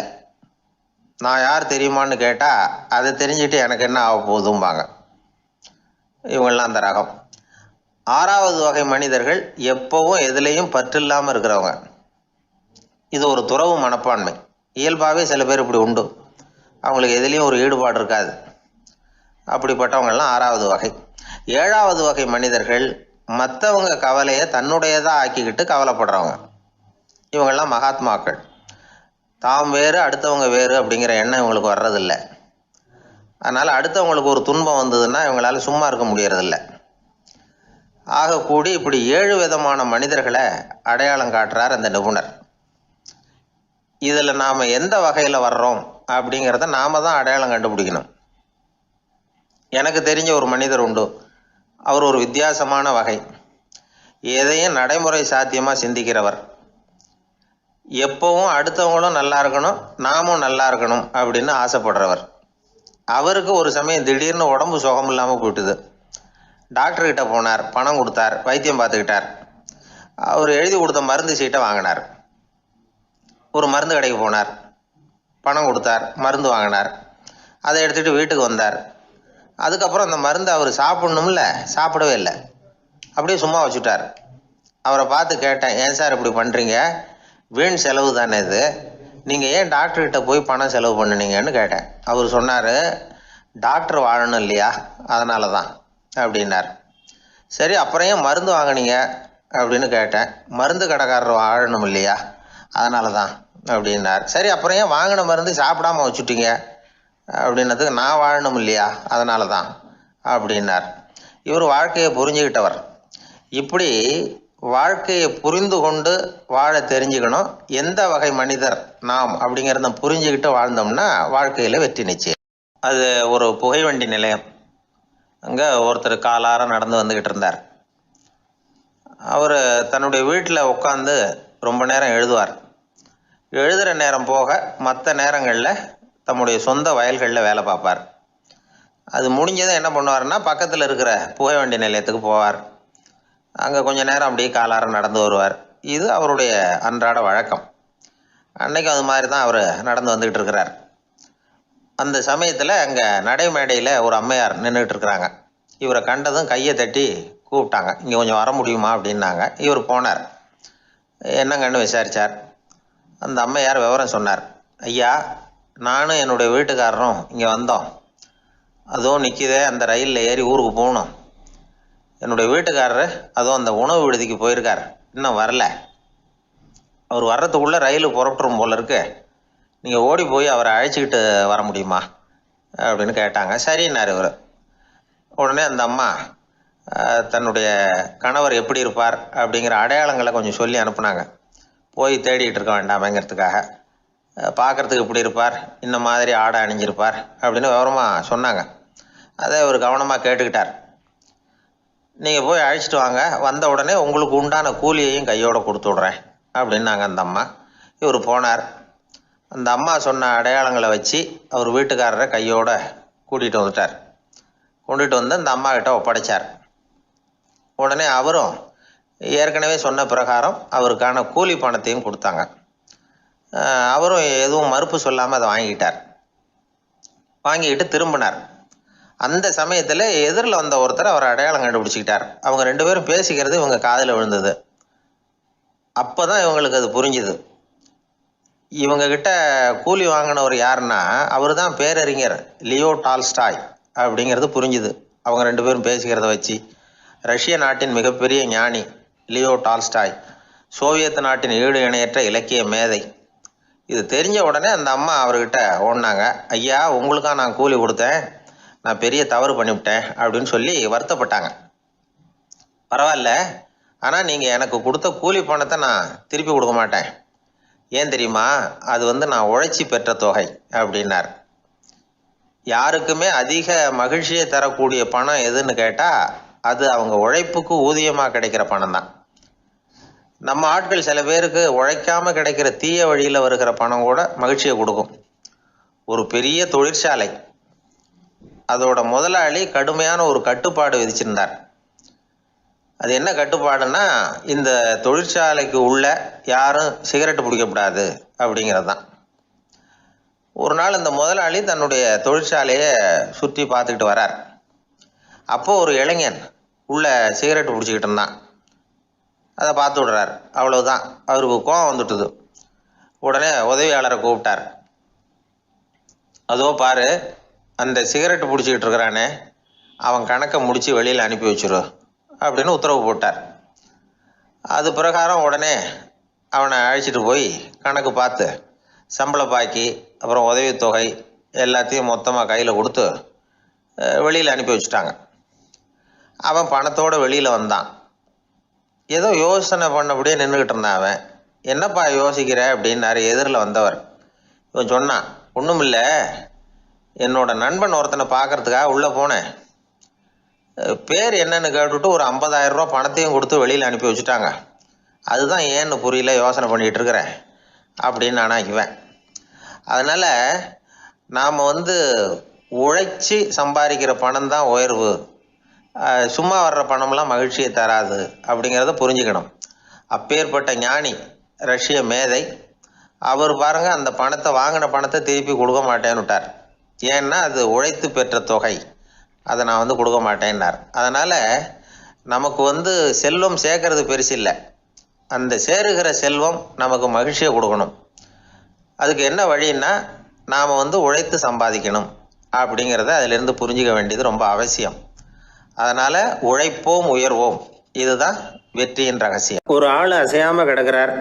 நான் யார் தெரியுமான்னு கேட்டால் அதை தெரிஞ்சுட்டு எனக்கு என்ன ஆக போகுதும்பாங்க. இவங்கெல்லாம் அந்த ரகம். 6வது வகை மனிதர்கள் எப்பவும் எதுலேயும் பற்றில்லாமல் இருக்கிறவங்க. இது ஒரு துறவு மனப்பான்மை. இயல்பாகவே சில பேர் இப்படி உண்டு, அவங்களுக்கு எதுலேயும் ஒரு ஈடுபாடு இருக்காது. அப்படிப்பட்டவங்கெல்லாம் 6வது வகை. 7வது வகை மனிதர்கள் மற்றவங்க கவலையை தன்னுடையதாக ஆக்கிக்கிட்டு கவலைப்படுறவங்க. இவங்கெல்லாம் மகாத்மாக்கள். தாம் வேறு அடுத்தவங்க வேறு அப்படிங்கிற எண்ணம் இவங்களுக்கு வர்றதில்லை. அதனால் அடுத்தவங்களுக்கு ஒரு துன்பம் வந்ததுன்னா இவங்களால சும்மா இருக்க முடியறதில்லை. ஆகக்கூடி இப்படி 7 விதமான மனிதர்களை அடையாளம் காட்டுறார் அந்த நிபுணர். இதில் நாம் எந்த வகையில் வர்றோம் அப்படிங்கிறத நாம் தான் அடையாளம் கண்டுபிடிக்கணும். எனக்கு தெரிஞ்ச ஒரு மனிதர் உண்டு. அவர் ஒரு வித்தியாசமான வகை. எதையும் நடைமுறை சாத்தியமாக சிந்திக்கிறவர். எப்பவும் அடுத்தவங்களும் நல்லா இருக்கணும், நாமும் நல்லா இருக்கணும் அப்படின்னு ஆசைப்படுறவர். அவருக்கு ஒரு சமயம் திடீர்னு உடம்பு சுகம் இல்லாமல் போயிட்டுது. டாக்டர்கிட்ட போனார், பணம் கொடுத்தார், வைத்தியம் பார்த்துக்கிட்டார். அவர் எழுதி கொடுத்த மருந்து சீட்டை வாங்கினார். ஒரு மருந்து கடைக்கு போனார், பணம் கொடுத்தார், மருந்து வாங்கினார். அதை எடுத்துகிட்டு வீட்டுக்கு வந்தார். அதுக்கப்புறம் அந்த மருந்து அவர் சாப்பிட்ணும்ல, சாப்பிடவே இல்லை, அப்படியே சும்மா வச்சுட்டார். அவரை பார்த்து கேட்டேன், ஏன் சார் இப்படி பண்ணுறீங்க, வீண் செலவு தானே இது, நீங்கள் ஏன் டாக்டர்கிட்ட போய் பணம் செலவு பண்ணினீங்கன்னு கேட்டேன். அவர் சொன்னார், டாக்டர் வாழணும் இல்லையா, அதனால தான் அப்படின்னார். சரி, அப்புறம் ஏன் மருந்து வாங்கினீங்க அப்படின்னு கேட்டேன். மருந்து கடைக்காரர் வாழணும் இல்லையா, அதனால தான் அப்படின்னார். சரி, அப்புறம் ஏன் வாங்கின மருந்து சாப்பிடாம வச்சுட்டீங்க அப்படின்னதுக்கு, நான் வாழணும் இல்லையா அதனால தான் அப்படின்னார். இவர் வாழ்க்கையை புரிஞ்சுக்கிட்டவர். இப்படி வாழ்க்கையை புரிந்து கொண்டு வாழ தெரிஞ்சுக்கணும். எந்த வகை மனிதர் நாம் அப்படிங்கிறத புரிஞ்சுக்கிட்டு வாழ்ந்தோம்னா வாழ்க்கையில் வெற்றி நிச்சயம். அது ஒரு புகைவண்டி நிலையம். அங்கே ஒருத்தர் காலார நடந்து வந்துக்கிட்டு இருந்தார். அவர் தன்னுடைய வீட்டில் உட்காந்து ரொம்ப நேரம் எழுதுவார். எழுதுகிற நேரம் போக மற்ற நேரங்களில் தம்முடைய சொந்த வயல்களில் வேலை பார்ப்பார். அது முடிஞ்சதும் என்ன பண்ணுவார்னா பக்கத்தில் இருக்கிற புகை வண்டி நிலையத்துக்கு போவார். அங்கே கொஞ்சம் நேரம் அப்படியே காலார நடந்து வருவார். இது அவருடைய அன்றாட வழக்கம். அன்னைக்கும் அது மாதிரி தான் அவர் நடந்து வந்துக்கிட்டு இருக்கிறார். அந்த சமயத்தில் அங்கே நடைமேடையில் ஒரு அம்மையார் நின்றுட்டு இருக்கிறாங்க. இவரை கண்டதும் கையை தட்டி கூப்பிட்டாங்க. இங்கே கொஞ்சம் வர முடியுமா அப்படின்னாங்க. இவர் போனார். என்னங்கன்னு விசாரித்தார். அந்த அம்மையார் விவரம் சொன்னார். ஐயா, நானும் என்னுடைய வீட்டுக்காரரும் இங்கே வந்தோம். அதுவும் நிற்கிதே, அந்த ரயிலில் ஏறி ஊருக்கு போகணும். என்னுடைய வீட்டுக்காரரு அதுவும் அந்த உணவு விடுதிக்கு போயிருக்கார், இன்னும் வரல. அவர் வர்றதுக்குள்ளே ரயில் புறப்பட்டுரும் போல இருக்கு. நீங்கள் ஓடி போய் அவரை அழைச்சிக்கிட்டு வர முடியுமா அப்படின்னு கேட்டாங்க. சரின்னார் இவர். உடனே அந்த அம்மா தன்னுடைய கணவர் எப்படி இருப்பார் அப்படிங்கிற அடையாளங்களை கொஞ்சம் சொல்லி அனுப்புனாங்க. போய் தேடிட்டு இருக்க வேண்டாமேங்கிறதுக்காக. பார்க்குறதுக்கு எப்படி இருப்பார், இந்த மாதிரி ஆடை அணிஞ்சிருப்பார் அப்படின்னு விவரமாக சொன்னாங்க. அதை இவர் கவனமாக கேட்டுக்கிட்டார். நீங்கள் போய் அழைச்சிட்டு வாங்க, வந்த உடனே உங்களுக்கு உண்டான கூலியையும் கையோடு கொடுத்து விட்றேன் அப்படின்னாங்க அந்த அம்மா. இவர் போனார். அந்த அம்மா சொன்ன அடையாளங்களை வச்சு அவர் வீட்டுக்காரரை கையோட கூட்டிகிட்டு வந்துட்டார். கொண்டுட்டு வந்து அந்த அம்மா கிட்ட ஒப்படைச்சார். உடனே அவரும் ஏற்கனவே சொன்ன பிரகாரம் அவருக்கான கூலி பணத்தையும் கொடுத்தாங்க. அவரும் எதுவும் மறுப்பு சொல்லாமல் அதை வாங்கிக்கிட்டார். வாங்கிக்கிட்டு திரும்பினார். அந்த சமயத்தில் எதிரில் வந்த ஒருத்தர் அவர் அடையாளம் கண்டுபிடிச்சிக்கிட்டார். அவங்க 2 பேரும் பேசிக்கிறது இவங்க காதில் விழுந்தது. அப்போ தான் இவங்களுக்கு அது புரிஞ்சுது. இவங்கக்கிட்ட கூலி வாங்கினவர் யாருன்னா அவர் தான் பேரறிஞர் லியோ டால்ஸ்டாய் அப்படிங்கிறது புரிஞ்சுது. அவங்க 2 பேரும் பேசிக்கிறத வச்சு. ரஷ்ய நாட்டின் மிகப்பெரிய ஞானி லியோ டால்ஸ்டாய், சோவியத் நாட்டின் ஈடு இணையற்ற இலக்கிய மேதை. இது தெரிஞ்ச உடனே அந்த அம்மா அவர்கிட்ட ஓடினாங்க. ஐயா, உங்களுக்காக நான் கூலி கொடுத்தேன், நான் பெரிய தவறு பண்ணிவிட்டேன் அப்படின்னு சொல்லி வருத்தப்பட்டாங்க. பரவாயில்ல, ஆனால் நீங்கள் எனக்கு கொடுத்த கூலி பணத்தை நான் திருப்பி கொடுக்க மாட்டேன். ஏன் தெரியுமா, அது நான் உழைச்சி பெற்ற தொகை அப்படின்னார். யாருக்குமே அதிக மகிழ்ச்சியை தரக்கூடிய பணம் எதுன்னு கேட்டால் அது அவங்க உழைப்புக்கு ஊதியமாக கிடைக்கிற பணம் தான். நம்ம ஆட்கள் சில பேருக்கு உழைக்காமல் கிடைக்கிற தீய வழியில் வருகிற பணம் கூட மகிழ்ச்சியை கொடுக்கும். ஒரு பெரிய தொழிற்சாலை, அதோட முதலாளி கடுமையான ஒரு கட்டுப்பாடு விதிச்சிருந்தார். அது என்ன கட்டுப்பாடுன்னா, இந்த தொழிற்சாலைக்கு உள்ள யாரும் சிகரெட்டு பிடிக்கக்கூடாது அப்படிங்கிறது தான். ஒரு நாள் இந்த முதலாளி தன்னுடைய தொழிற்சாலையை சுற்றி பார்த்துக்கிட்டு வரார். அப்போது ஒரு இளைஞன் உள்ள சிகரெட்டு பிடிச்சிக்கிட்டு இருந்தான். அதை பார்த்து விடுறார். அவ்வளவுதான், அவருக்கு கோபம் வந்துட்டுது. உடனே உதவியாளரை கூப்பிட்டார். அதோ பாரு, அந்த சிகரெட்டு பிடிச்சிக்கிட்டு இருக்கிறானே, அவன் கணக்கை முடித்து வெளியில் அனுப்பி வச்சிரு அப்படின்னு உத்தரவு போட்டார். அது பிரகாரம் உடனே அவனை அழைச்சிட்டு போய் கணக்கு பார்த்து சம்பள பாக்கி அப்புறம் உதவித்தொகை எல்லாத்தையும் மொத்தமாக கையில் கொடுத்து வெளியில் அனுப்பி வச்சுட்டாங்க. அவன் பணத்தோடு வெளியில் வந்தான். ஏதோ யோசனை பண்ணபடியே நின்றுக்கிட்டு இருந்தான். அவன் என்னப்பா யோசிக்கிற அப்படின்னாரு எதிரில் வந்தவர். இவன் சொன்னான், ஒன்றும் இல்லை, என்னோட நண்பன் ஒருத்தனை பார்க்கறதுக்காக உள்ளே போனேன். பேர் என்னன்னு கேட்டுவிட்டு ஒரு 50,000 ரூபா பணத்தையும் கொடுத்து வெளியில் அனுப்பி வச்சுட்டாங்க. அதுதான் ஏன்னு புரியல, யோசனை பண்ணிகிட்டு இருக்கிறேன் அப்படின்னு நானா இவன். அதனால் நாம் உழைச்சி சம்பாதிக்கிற பணம் தான் உயர்வு, சும்மா வர்ற பணம்லாம் மகிழ்ச்சியை தராது அப்படிங்கிறத புரிஞ்சுக்கணும். அப்பேற்பட்ட ஞானி ரஷ்ய மேதை அவர் பாருங்க, அந்த பணத்தை வாங்கின பணத்தை திருப்பி கொடுக்க மாட்டேன்னு விட்டார். ஏன்னா அது உழைத்து பெற்ற தொகை, அதை நான் கொடுக்க மாட்டேன்னார். அதனால் நமக்கு செல்வம் சேர்க்கறது பெருசு இல்லை, அந்த சேருகிற செல்வம் நமக்கு மகிழ்ச்சியை கொடுக்கணும். அதுக்கு என்ன வழின்னா, நாம் உழைத்து சம்பாதிக்கணும் அப்படிங்கிறத அதிலிருந்து புரிஞ்சிக்க வேண்டியது ரொம்ப அவசியம். அதனால் உழைப்போம் உயர்வோம், இதுதான் வெற்றியின் ரகசியம். ஒரு ஆள் அசையாமல் கிடக்கிறார்,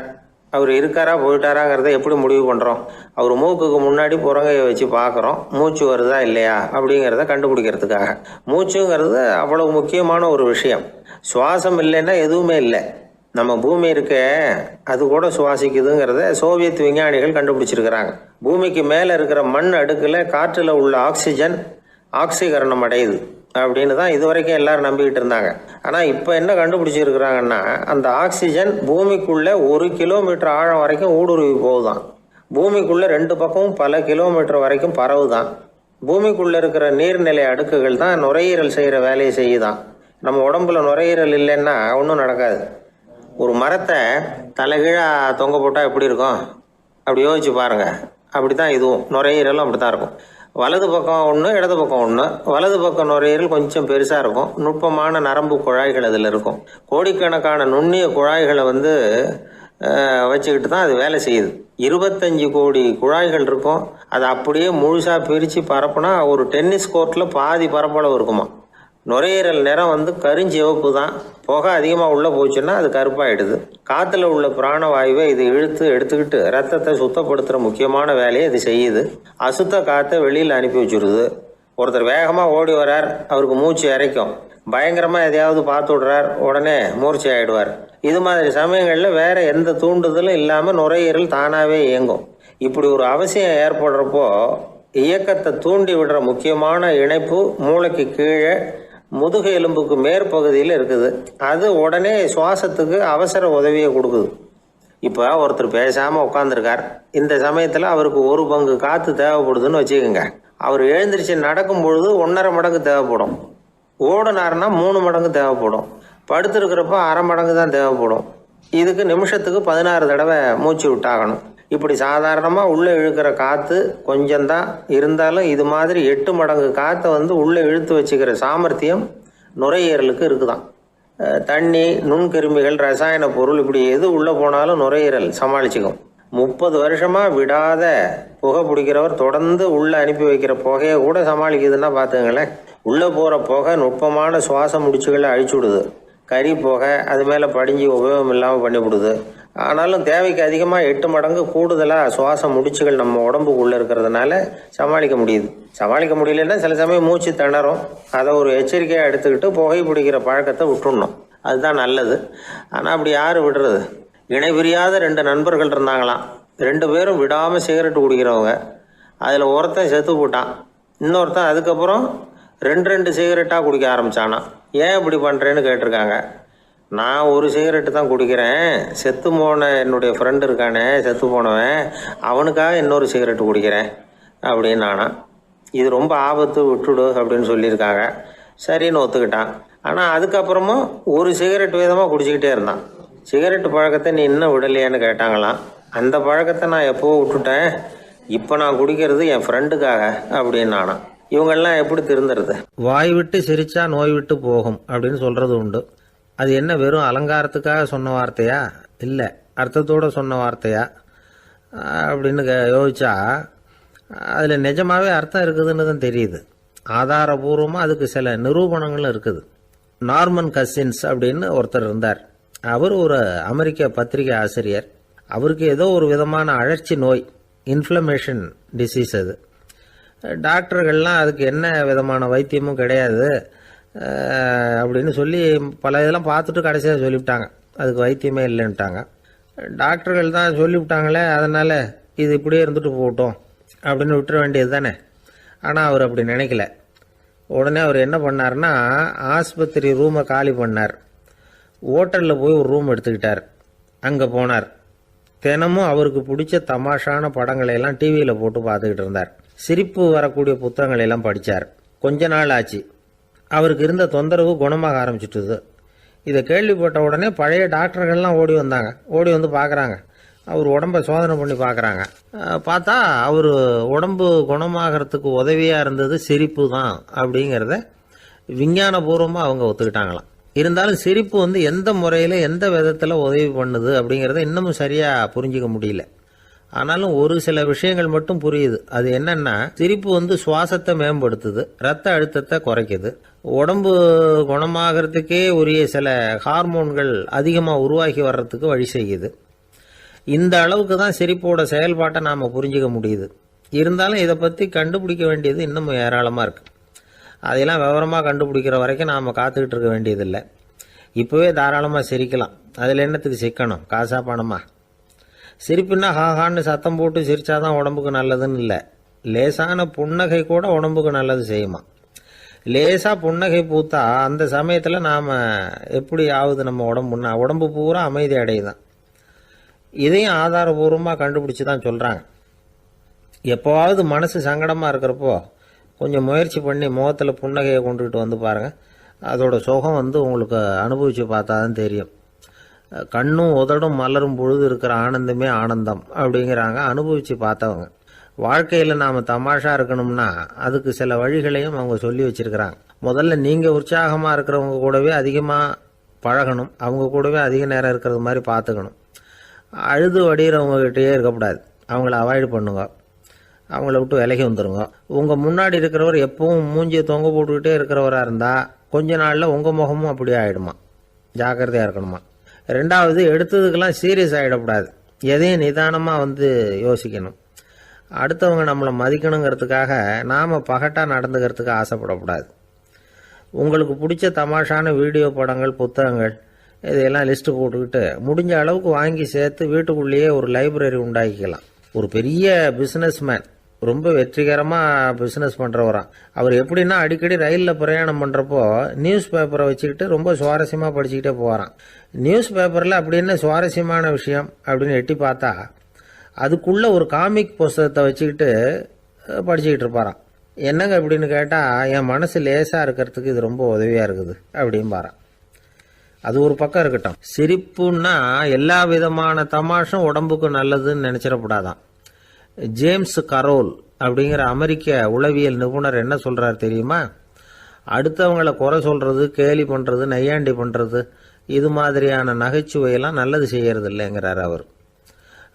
அவர் இருக்காரா போயிட்டாராங்கிறத எப்படி முடிவு பண்ணுறோம்? அவர் மூக்குக்கு முன்னாடி புறங்கையை வச்சு பார்க்குறோம், மூச்சு வருதா இல்லையா அப்படிங்கிறத கண்டுபிடிக்கிறதுக்காக. மூச்சுங்கிறது அவ்வளவு முக்கியமான ஒரு விஷயம். சுவாசம் இல்லைன்னா எதுவுமே இல்லை. நம்ம பூமி இருக்க அது கூட சுவாசிக்குதுங்கிறத சோவியத் விஞ்ஞானிகள் கண்டுபிடிச்சிருக்கிறாங்க. பூமிக்கு மேலே இருக்கிற மண் அடுக்கில் காற்றில் உள்ள ஆக்சிஜன் ஆக்சிகரணம் அடையுது அப்படின்னு தான் இதுவரைக்கும் எல்லாரும் நம்பிக்கிட்டு இருந்தாங்க. ஆனால் இப்போ என்ன கண்டுபிடிச்சிருக்கிறாங்கன்னா, அந்த ஆக்சிஜன் பூமிக்குள்ளே 1 கிலோமீட்டர் ஆழம் வரைக்கும் ஊடுருவி போகுதான். பூமிக்குள்ளே 2 பக்கமும் பல கிலோமீட்டர் வரைக்கும் பரவுதான். பூமிக்குள்ளே இருக்கிற நீர்நிலை அடுக்குகள் தான் நுரையீரல் செய்கிற வேலையை செய்யுதான். நம்ம உடம்புல நுரையீரல் இல்லைன்னா ஒன்றும் நடக்காது. ஒரு மரத்தை தலைகீழாக தொங்க போட்டால் எப்படி இருக்கும் அப்படி யோசிச்சு பாருங்கள். அப்படி தான் இதுவும் நுரையீரலும் அப்படி தான் இருக்கும். வலது பக்கம் ஒன்று, இடது பக்கம் ஒன்று. வலது பக்கம் நுரையீரல் கொஞ்சம் பெருசாக இருக்கும். நுட்பமான நரம்பு குழாய்கள் அதில் இருக்கும். கோடிக்கணக்கான நுண்ணிய குழாய்களை வச்சுக்கிட்டு தான் அது வேலை செய்யுது. 25 கோடி குழாய்கள் இருக்கும். அதை அப்படியே முழுசாக பிரித்து பரப்புனா ஒரு டென்னிஸ் கோர்ட்டில் பாதி பரப்பளவு இருக்குமா. நுரையீரல் நிறம் கருஞ்சிவப்பு தான். புகை அதிகமாக உள்ளே போச்சுன்னா அது கருப்பாயிடுது. காற்றுல உள்ள பிராணவாயுவை இது இழுத்து எடுத்துக்கிட்டு ரத்தத்தை சுத்தப்படுத்துகிற முக்கியமான வேலையை இது செய்யுது. அசுத்த காற்றை வெளியில் அனுப்பி வச்சுருது. ஒருத்தர் வேகமாக ஓடி வரார், அவருக்கு மூச்சு இறைக்கும். பயங்கரமாக எதையாவது பார்த்து விடுறார், உடனே மூர்ச்சி ஆகிடுவார். இது மாதிரி சமயங்களில் வேறு எந்த தூண்டுதலும் இல்லாமல் நுரையீரல் தானாகவே இயங்கும். இப்படி ஒரு அவசியம் ஏற்படுறப்போ இயக்கத்தை தூண்டி விடுற முக்கியமான இணைப்பு மூளைக்கு கீழே முதுகு எலும்புக்கு மேற்பகுதியில் இருக்குது. அது உடனே சுவாசத்துக்கு அவசர உதவியை கொடுக்குது. இப்போ ஒருத்தர் பேசாமல் உட்காந்துருக்கார். இந்த சமயத்தில் அவருக்கு 1 பங்கு காற்று தேவைப்படுதுன்னு வச்சுக்கோங்க. அவர் எழுந்திரிச்சு நடக்கும் பொழுது 1.5 மடங்கு தேவைப்படும். ஓடினார்னா 3 மடங்கு தேவைப்படும். படுத்துருக்கிறப்ப 1/2 மடங்கு தான் தேவைப்படும். இதுக்கு நிமிஷத்துக்கு 16 தடவை மூச்சு விட்டாகணும். இப்படி சாதாரணமாக உள்ளே இழுக்கிற காற்று கொஞ்சம்தான் இருந்தாலும் இது மாதிரி 8 மடங்கு காற்றை உள்ளே இழுத்து வச்சுக்கிற சாமர்த்தியம் நுரையீரலுக்கு இருக்குதான். தண்ணி, நுண்கிருமிகள், ரசாயன பொருள் இப்படி எது உள்ளே போனாலும் நுரையீரல் சமாளிச்சுக்கும். 30 வருஷமாக விடாத புகை பிடிக்கிறவர் தொடர்ந்து உள்ளே அனுப்பி வைக்கிற புகையை கூட சமாளிக்குதுன்னா பார்த்துங்களேன். உள்ளே போகிற புகை நுட்பமான சுவாச முடிச்சுகளை அழிச்சு விடுது. கறி புகை அது மேலே படிஞ்சு உபயோகம் இல்லாமல் பண்ணிவிடுது. ஆனாலும் தேவைக்கு அதிகமாக 8 மடங்கு கூடுதலாக சுவாச முடிச்சுகள் நம்ம உடம்புக்குள்ளே இருக்கிறதுனால சமாளிக்க முடியுது. சமாளிக்க முடியலன்னா சில சமயம் மூச்சு திணறும். அதை ஒரு எச்சரிக்கையாக எடுத்துக்கிட்டு புகை பிடிக்கிற பழக்கத்தை விட்டுடணும். அதுதான் நல்லது. ஆனால் அப்படி யார் விடுறது? இணை பிரியாத 2 நண்பர்கள் இருந்தாங்களாம். 2 பேரும் விடாமல் சிகரெட்டு குடிக்கிறவங்க. அதில் ஒருத்தன் செத்து போட்டான். இன்னொருத்தன் அதுக்கப்புறம் 2 சிகரெட்டாக குடிக்க ஆரம்பித்தானா. ஏன் இப்படி பண்ணுறேன்னு கேட்டிருக்காங்க. நான் 1 சிகரெட்டு தான் குடிக்கிறேன். செத்து போன என்னுடைய ஃப்ரெண்டு இருக்கானே, செத்து போனவன், அவனுக்காக இன்னொரு சிகரெட்டு குடிக்கிறேன் அப்படின்னு நானா. இது ரொம்ப ஆபத்து, விட்டுடு அப்படின்னு சொல்லியிருக்காங்க. சரின்னு ஒத்துக்கிட்டான். ஆனால் அதுக்கப்புறமும் 1 சிகரெட் வீதமாக குடிச்சிக்கிட்டே இருந்தான். சிகரெட்டு பழக்கத்தை நீ இன்னும் விடலையான்னு கேட்டாங்களாம். அந்த பழக்கத்தை நான் எப்போவோ விட்டுட்டேன். இப்போ நான் குடிக்கிறது என் ஃப்ரெண்டுக்காக அப்படின்னு நானா. இவங்கெல்லாம் எப்படி திருந்துறது? வாய் விட்டு சிரிச்சா நோய் விட்டு போகும் அப்படின்னு சொல்கிறது உண்டு. அது என்ன வெறும் அலங்காரத்துக்காக சொன்ன வார்த்தையா, இல்லை அர்த்தத்தோடு சொன்ன வார்த்தையா அப்படின்னு யோசிச்சா அதில் நிஜமாகவே அர்த்தம் இருக்குதுன்னு தான் தெரியுது. ஆதாரபூர்வமாக அதுக்கு சில நிரூபணங்களும் இருக்குது. நார்மன் கசின்ஸ் அப்படின்னு ஒருத்தர் இருந்தார். அவர் ஒரு அமெரிக்க பத்திரிகை ஆசிரியர். அவருக்கு ஏதோ ஒரு விதமான அழற்சி நோய், இன்ஃப்ளமேஷன் டிசீஸ். அது டாக்டர்கள்லாம் அதுக்கு என்ன விதமான வைத்தியமும் கிடையாது அப்படின்னு சொல்லி பல இதெல்லாம் பார்த்துட்டு கடைசியாக சொல்லிவிட்டாங்க அதுக்கு வைத்தியமே இல்லைன்ட்டாங்க. டாக்டர்கள் தான் சொல்லிவிட்டாங்களே, அதனால் இது இப்படியே இருந்துட்டு போகட்டும் அப்படின்னு விட்டுற வேண்டியது தானே. ஆனால் அவர் அப்படி நினைக்கல. உடனே அவர் என்ன பண்ணார்னா, ஆஸ்பத்திரி ரூமை காலி பண்ணார். ஹோட்டலில் போய் ஒரு ரூம் எடுத்துக்கிட்டார். அங்கே போனார். தினமும் அவருக்கு பிடிச்ச தமாஷான படங்களையெல்லாம் டிவியில் போட்டு பார்த்துக்கிட்டு இருந்தார். சிரிப்பு வரக்கூடிய புத்தகங்களெல்லாம் படித்தார். கொஞ்ச நாள் ஆச்சு. அவருக்கு இருந்த தொந்தரவு குணமாக ஆரம்பிச்சிட்டுது. இதை கேள்விப்பட்ட உடனே பழைய டாக்டர்கள்லாம் ஓடி வந்தாங்க. ஓடி வந்து பார்க்குறாங்க. அவர் உடம்பை சோதனை பண்ணி பார்க்குறாங்க. பார்த்தா அவர் உடம்பு குணமாகறதுக்கு உதவியாக இருந்தது சிரிப்பு தான் அப்படிங்கிறத விஞ்ஞானபூர்வமாக அவங்க ஒத்துக்கிட்டாங்களாம். இருந்தாலும் சிரிப்பு எந்த முறையில் எந்த விதத்தில் உதவி பண்ணுது அப்படிங்கிறத இன்னமும் சரியாக புரிஞ்சிக்க முடியல. ஆனாலும் ஒரு சில விஷயங்கள் மட்டும் புரியுது. அது என்னன்னா, சிரிப்பு சுவாசத்தை மேம்படுத்துது, ரத்த அழுத்தத்தை குறைக்குது, உடம்பு குணமாகறதுக்கே உரிய சில ஹார்மோன்கள் அதிகமாக உருவாகி வர்றதுக்கு வழி செய்யுது. இந்த அளவுக்கு தான் சிரிப்போட செயல்பாட்டை நாம் புரிஞ்சிக்க முடியுது. இருந்தாலும் இதை பற்றி கண்டுபிடிக்க வேண்டியது இன்னமும் ஏராளமாக இருக்குது. அதையெல்லாம் விவரமாக கண்டுபிடிக்கிற வரைக்கும் நாம் காத்துக்கிட்டு இருக்க வேண்டியதில்லை. இப்போவே தாராளமாக சிரிக்கலாம். அதில் என்னத்துக்கு சிக்கணும்? காசா பணமா? சிரிப்புன்னா ஹாஹான்னு சத்தம் போட்டு சிரிச்சாதான் உடம்புக்கு நல்லதுன்னு இல்லை. லேசான புன்னகை கூட உடம்புக்கு நல்லது செய்யுமா. லேசாக புன்னகை பூத்தா அந்த சமயத்தில் நாம் எப்படி ஆகுது, நம்ம உடம்பு பூரா அமைதி அடையுதான். இதையும் ஆதாரபூர்வமாக கண்டுபிடிச்சி தான் சொல்கிறாங்க. எப்போவாவது மனசு சங்கடமாக இருக்கிறப்போ கொஞ்சம் முயற்சி பண்ணி முகத்தில் புன்னகையை கொண்டுகிட்டு வந்து பாருங்கள். அதோட சுகம் உங்களுக்கு அனுபவித்து பார்த்தா தான் தெரியும். கண்ணும் உதடும் மலரும் பொழுது இருக்கிற ஆனந்தமே ஆனந்தம் அப்படிங்கிறாங்க அனுபவித்து பார்த்தவங்க. வாழ்க்கையில் நாம் தமாஷா இருக்கணும்னா அதுக்கு சில வழிகளையும் அவங்க சொல்லி வச்சுருக்கிறாங்க. முதல்ல நீங்கள் உற்சாகமாக இருக்கிறவங்க கூடவே அதிகமாக பழகணும், அவங்க கூடவே அதிக நேரம் இருக்கிறது மாதிரி பார்த்துக்கணும். அழுது வடிகிறவங்ககிட்டயே இருக்கக்கூடாது, அவங்கள அவாய்டு பண்ணுங்க, அவங்கள விட்டு விலகி வந்துடுங்க. உங்கள் முன்னாடி இருக்கிறவர் எப்பவும் மூஞ்சியை தொங்க போட்டுக்கிட்டே இருக்கிறவராக இருந்தால் கொஞ்ச நாளில் உங்கள் முகமும் அப்படியே ஆகிடுமா, ஜாக்கிரதையாக இருக்கணுமா. ரெண்டாவது, எடுத்ததுக்கெல்லாம் சீரியஸ் ஆகிடக்கூடாது, எதையும் நிதானமாக யோசிக்கணும். அடுத்தவங்க நம்மளை மதிக்கணுங்கிறதுக்காக நாம் பகட்டாக நடந்துக்கிறதுக்கு ஆசைப்படக்கூடாது. உங்களுக்கு பிடிச்ச தமாஷான வீடியோ படங்கள், புத்தகங்கள் இதையெல்லாம் லிஸ்ட்டு போட்டுக்கிட்டு முடிஞ்ச அளவுக்கு வாங்கி சேர்த்து வீட்டுக்குள்ளேயே ஒரு லைப்ரரி உண்டாக்கிக்கலாம். ஒரு பெரிய பிஸ்னஸ்மேன், ரொம்ப வெற்றிகரமாக பிஸ்னஸ் பண்ணுறவராம். அவர் எப்படின்னா அடிக்கடி ரயிலில் பிரயாணம் பண்ணுறப்போ நியூஸ் பேப்பரை வச்சுக்கிட்டு ரொம்ப சுவாரஸ்யமாக படிச்சுக்கிட்டே போகிறான். நியூஸ் பேப்பரில் அப்படின்னு சுவாரஸ்யமான விஷயம் அப்படின்னு எட்டி பார்த்தா அதுக்குள்ளே ஒரு காமிக் புஸ்தகத்தை வச்சுக்கிட்டு படிச்சுக்கிட்டு இருப்பாராம். என்னங்க அப்படின்னு கேட்டால், என் மனசு லேசாக இருக்கிறதுக்கு இது ரொம்ப உதவியாக இருக்குது அப்படின்பாரான். அது ஒரு பக்கம் இருக்கட்டும். சிரிப்புன்னா எல்லா விதமான தமாஷும் உடம்புக்கு நல்லதுன்னு நினச்சிடக்கூடாதான். ஜேம்ஸ் கரோல் அப்படிங்கிற அமெரிக்க உளவியல் நிபுணர் என்ன சொல்கிறார் தெரியுமா? அடுத்தவங்களை குறை சொல்கிறது, கேலி பண்ணுறது, நையாண்டி பண்ணுறது, இது மாதிரியான நகைச்சுவையெல்லாம் நல்லது செய்கிறது இல்லைங்கிறார் அவர்.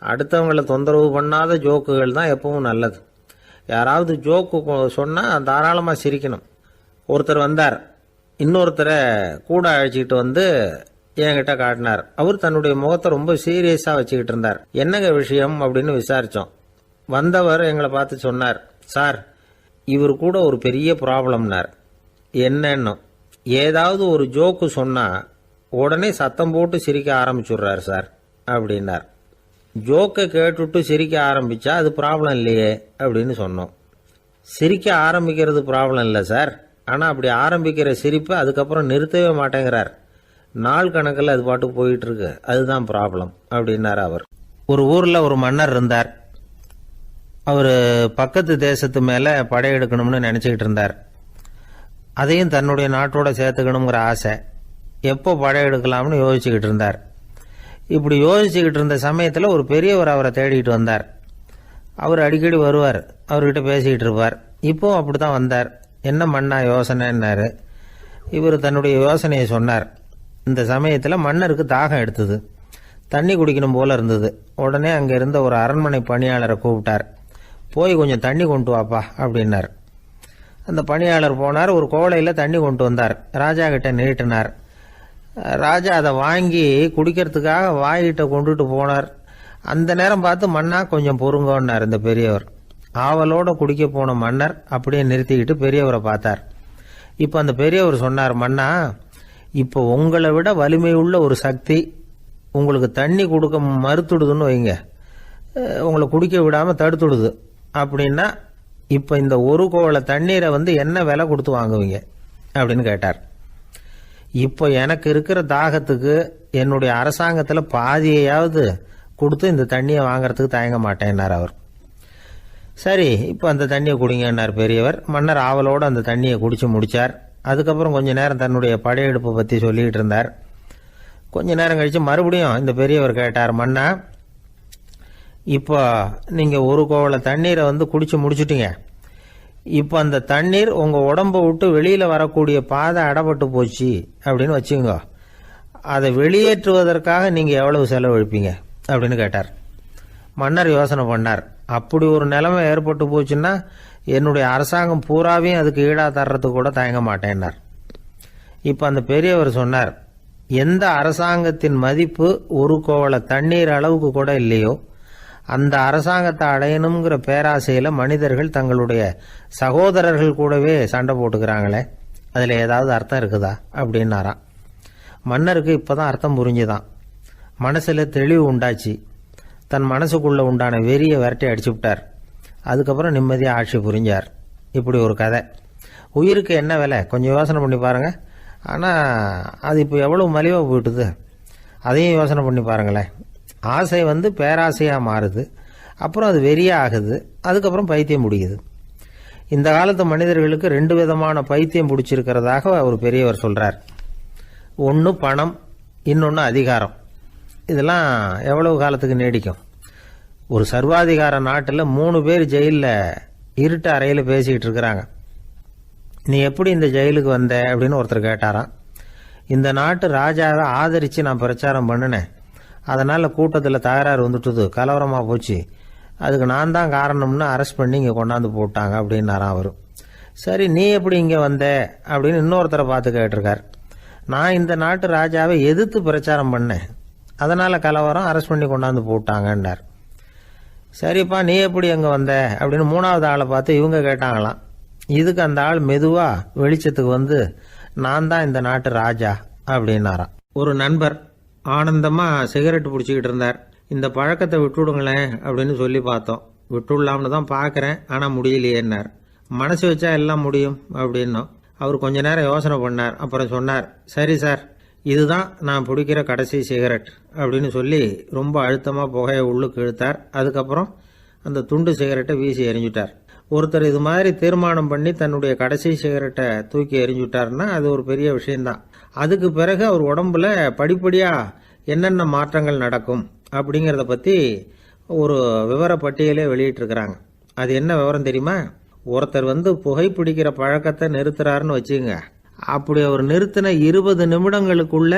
அடுத்தவங்களை தொந்தரவு பண்ணாத ஜோக்குகள் தான் எப்பவும் நல்லது. யாராவது ஜோக்கு சொன்னால் தாராளமாக சிரிக்கணும். ஒருத்தர் வந்தார், இன்னொருத்தரை கூட அழைச்சிக்கிட்டு என்கிட்ட காட்டினார். அவர் தன்னுடைய முகத்தை ரொம்ப சீரியஸாக வச்சுக்கிட்டு இருந்தார். என்னங்க விஷயம் அப்படின்னு விசாரித்தோம். வந்தவர் எங்களை பார்த்து சொன்னார், சார், இவர் கூட ஒரு பெரிய ப்ராப்ளம்னார். என்னன்னு, ஏதாவது ஒரு ஜோக்கு சொன்னால் உடனே சத்தம் போட்டு சிரிக்க ஆரம்பிச்சுடுறார் சார் அப்படின்னார். ஜோக்கை கேட்டுட்டு சிரிக்க ஆரம்பித்தா அது ப்ராப்ளம் இல்லையே அப்படின்னு சொன்னோம். சிரிக்க ஆரம்பிக்கிறது ப்ராப்ளம் இல்லை சார், ஆனால் அப்படி ஆரம்பிக்கிற சிரிப்பை அதுக்கப்புறம் நிறுத்தவே மாட்டேங்கிறார். நாள் கணக்கில் அது பாட்டு போயிட்டுருக்கு, அதுதான் ப்ராப்ளம் அப்படின்னார் அவர். ஒரு ஊரில் ஒரு மன்னர் இருந்தார். அவர் பக்கத்து தேசத்து மேலே படையெடுக்கணும்னு நினச்சிக்கிட்டு இருந்தார். அதையும் தன்னுடைய நாட்டோட சேர்த்துக்கணுங்கிற ஆசை. எப்போ படையெடுக்கலாம்னு யோசிச்சுக்கிட்டு இருந்தார். இப்படி யோசிச்சுக்கிட்டு இருந்த சமயத்தில் ஒரு பெரியவர் அவரை தேடிக்கிட்டு வந்தார். அவர் அடிக்கடி வருவார், அவர்கிட்ட பேசிக்கிட்டு இருப்பார். இப்போவும் அப்படி தான் வந்தார். என்ன மன்னா யோசனைன்னாரு. இவர் தன்னுடைய யோசனையை சொன்னார். இந்த சமயத்தில் மன்னருக்கு தாகம் எடுத்தது, தண்ணி குடிக்கணும் போல இருந்தது. உடனே அங்கே இருந்த ஒரு அரண்மனை பணியாளரை கூப்பிட்டார். போய் கொஞ்சம் தண்ணி கொண்டு வாப்பா அப்படின்னார். அந்த பணியாளர் போனார், ஒரு கோலையில் தண்ணி கொண்டு வந்தார். ராஜா கிட்ட நீட்டினார். ராஜா அதை வாங்கி குடிக்கிறதுக்காக வாய்கிட்ட கொண்டுட்டு போனார். அந்த நேரம் பார்த்து, மன்னா கொஞ்சம் பொறுங்கன்னார் இந்த பெரியவர். ஆவலோட குடிக்க போன மன்னர் அப்படியே நிறுத்திக்கிட்டு பெரியவரை பார்த்தார். இப்போ அந்த பெரியவர் சொன்னார், மன்னா, இப்போ உங்களை விட வலிமை உள்ள ஒரு சக்தி உங்களுக்கு தண்ணி கொடுக்க மறுத்துடுதுன்னு வைங்க, உங்களை குடிக்க விடாமல் தடுத்துடுது அப்படின்னா, இப்போ இந்த ஒரு கோவலை தண்ணீரை என்ன விலை கொடுத்து வாங்குவீங்க அப்படின்னு கேட்டார். இப்போ எனக்கு இருக்கிற தாகத்துக்கு என்னுடைய அரசாங்கத்தில் பாதியையாவது கொடுத்து இந்த தண்ணியை வாங்கறதுக்கு தயங்க மாட்டேன்னார் அவர். சரி, இப்போ அந்த தண்ணியை குடிங்கன்னார் பெரியவர். மன்னர் ஆவலோடு அந்த தண்ணியை குடிச்சு முடித்தார். அதுக்கப்புறம் கொஞ்ச நேரம் தன்னுடைய படையெடுப்பை பற்றி சொல்லிக்கிட்டு இருந்தார். கொஞ்ச நேரம் கழித்து மறுபடியும் இந்த பெரியவர் கேட்டார், மன்னா, இப்போ நீங்கள் ஒரு கோவலை தண்ணீரை குடிச்சு முடிச்சுட்டீங்க. இப்போ அந்த தண்ணீர் உங்கள் உடம்பை விட்டு வெளியில் வரக்கூடிய பாதை அடப்பட்டு போச்சு அப்படின்னு வச்சுங்க, அதை வெளியேற்றுவதற்காக நீங்கள் எவ்வளவு செலவழிப்பீங்க அப்படின்னு கேட்டார். மன்னர் யோசனை பண்ணார். அப்படி ஒரு நிலைமை ஏற்பட்டு போச்சுன்னா என்னுடைய அரசாங்கம் பூராவையும் அதுக்கு ஈடாக தர்றதுக்கு கூட தயங்க மாட்டேன்னார். இப்போ அந்த பெரியவர் சொன்னார், எந்த அரசாங்கத்தின் மதிப்பு ஒரு கோவலை தண்ணீர் அளவுக்கு கூட இல்லையோ அந்த அரசாங்கத்தை அடையணுங்கிற பேராசையில் மனிதர்கள் தங்களுடைய சகோதரர்கள் கூடவே சண்டை போட்டுக்கிறாங்களே, அதில் ஏதாவது அர்த்தம் இருக்குதா அப்படின்னாராம். மன்னருக்கு இப்போ தான் அர்த்தம் புரிஞ்சுதான். மனசில் தெளிவு உண்டாச்சு. தன் மனசுக்குள்ளே உண்டான வெறியை விரட்டி அடிச்சு விட்டார். அதுக்கப்புறம் நிம்மதியாக ஆட்சி புரிஞ்சார். இப்படி ஒரு கதை. உயிருக்கு என்ன விலை கொஞ்சம் யோசனை பண்ணி பாருங்கள். ஆனால் அது இப்போ எவ்வளோ மலிவாக போயிட்டுது, அதையும் யோசனை பண்ணி பாருங்களேன். ஆசை பேராசையாக மாறுது, அப்புறம் அது வெறியாக ஆகுது, அதுக்கப்புறம் பைத்தியம் முடியுது. இந்த காலத்து மனிதர்களுக்கு 2 விதமான பைத்தியம் பிடிச்சிருக்கிறதாக ஒரு பெரியவர் சொல்கிறார். ஒன்று பணம், இன்னொன்று அதிகாரம். இதெல்லாம் எவ்வளவு காலத்துக்கு நீடிக்கும்? ஒரு சர்வாதிகார நாட்டில் 3 பேர் ஜெயிலில் இருட்டு அறையில் பேசிக்கிட்டு இருக்கிறாங்க. நீ எப்படி இந்த ஜெயிலுக்கு வந்த அப்படின்னு ஒருத்தர் கேட்டாராம். இந்த நாட்டு ராஜாவை ஆதரித்து நான் பிரச்சாரம் பண்ணினேன், அதனால் கூட்டத்தில் தகராறு வந்துட்டுது, கலவரமாக போச்சு, அதுக்கு நான் தான் காரணம்னு அரெஸ்ட் பண்ணி இங்கே கொண்டாந்து போட்டாங்க அப்படின்னாராம் அவர். சரி, நீ எப்படி இங்கே வந்த அப்படின்னு இன்னொருத்தரை பார்த்து கேட்டிருக்கார். நான் இந்த நாட்டு ராஜாவை எதிர்த்து பிரச்சாரம் பண்ணேன், அதனால் கலவரம், அரெஸ்ட் பண்ணி கொண்டாந்து போட்டாங்கன்னார். சரிப்பா, நீ எப்படி அங்கே வந்த அப்படின்னு 3வது ஆளை பார்த்து இவங்க கேட்டாங்களாம். இதுக்கு அந்த ஆள் மெதுவாக வெளிச்சத்துக்கு வந்து நான் தான் இந்த நாட்டு ராஜா அப்படின்னாராம். ஒரு நண்பர் ஆனந்தமாக சிகரெட் பிடிச்சிக்கிட்டு இருந்தார். இந்த பழக்கத்தை விட்டுவிடுங்களேன் அப்படின்னு சொல்லி பார்த்தோம். விட்டுடலாம்னு தான் பார்க்குறேன், ஆனால் முடியலையேன்னார். மனசு வச்சா எல்லாம் முடியும் அப்படின்னோம். அவர் கொஞ்ச நேரம் யோசனை பண்ணார். அப்புறம் சொன்னார், சரி சார், இதுதான் நான் பிடிக்கிற கடைசி சிகரெட் அப்படின்னு சொல்லி ரொம்ப அழுத்தமாக புகையை உள்ளுக்கு இழுத்தார். அதுக்கப்புறம் அந்த துண்டு சிகரெட்டை வீசி எறிஞ்சுட்டார். ஒருத்தர் இது மாதிரி தீர்மானம் பண்ணி தன்னுடைய கடைசி சிகரெட்டை தூக்கி எறிஞ்சுட்டாருன்னா அது ஒரு பெரிய விஷயம்தான். அதுக்கு பிறகு அவர் உடம்புல படிப்படியாக என்னென்ன மாற்றங்கள் நடக்கும் அப்படிங்கிறத பற்றி ஒரு விவர பட்டியலே வெளியிட்டிருக்கிறாங்க. அது என்ன விவரம் தெரியுமா? ஒருத்தர் புகைப்பிடிக்கிற பழக்கத்தை நிறுத்துறாருன்னு வச்சுங்க. அப்படி அவர் நிறுத்தின 20 நிமிடங்களுக்குள்ள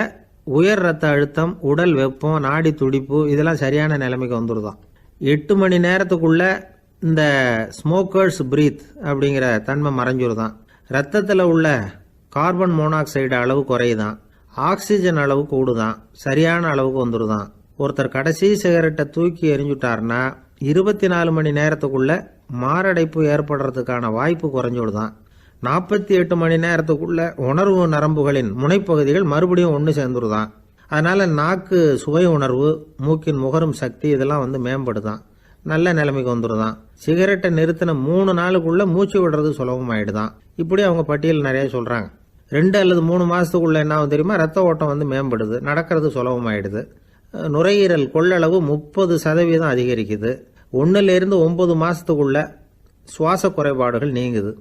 உயர் ரத்த அழுத்தம், உடல் வெப்பம், நாடி துடிப்பு இதெல்லாம் சரியான நிலைமைக்கு வந்துடுதான். 8 மணி நேரத்துக்குள்ள இந்த ஸ்மோக்கர்ஸ் பிரீத் அப்படிங்கிற தன்மை மறைஞ்சிருதான். ரத்தத்தில் உள்ள கார்பன் மோனாக்சைடு அளவு குறையுதான், ஆக்சிஜன் அளவு கூடுதான், சரியான அளவுக்கு வந்துடுதான். ஒருத்தர் கடைசி சிகரெட்டை தூக்கி எறிஞ்சுட்டாருன்னா 24 மணி நேரத்துக்குள்ள மாரடைப்பு ஏற்படுறதுக்கான வாய்ப்பு குறைஞ்சுடுதான். 48 மணி நேரத்துக்குள்ள உணர்வு நரம்புகளின் முனைப்பகுதிகள் மறுபடியும் ஒன்று சேர்ந்துருதான். அதனால நாக்கு சுவை உணர்வு, மூக்கின் முகரும் சக்தி இதெல்லாம் மேம்படுதான், நல்ல நிலைமைக்கு வந்துடுதான். சிகரெட்டை நிறுத்தின 3 நாளுக்குள்ள மூச்சு விடுறது சுலபமாயிடுதான். இப்படி அவங்க பட்டியல் நிறைய சொல்றாங்க. 2 அல்லது 3 மாசத்துக்குள்ள என்ன ஆகும் தெரியுமா? ரத்த ஓட்டம் மேம்படுது, நடக்கிறது சுலபமாயிடுது. நுரையீரல் கொள்ளளவு 30% அதிகரிக்குது. 1லிருந்து 9 மாசத்துக்குள்ள சுவாச குறைபாடுகள் நீங்குது.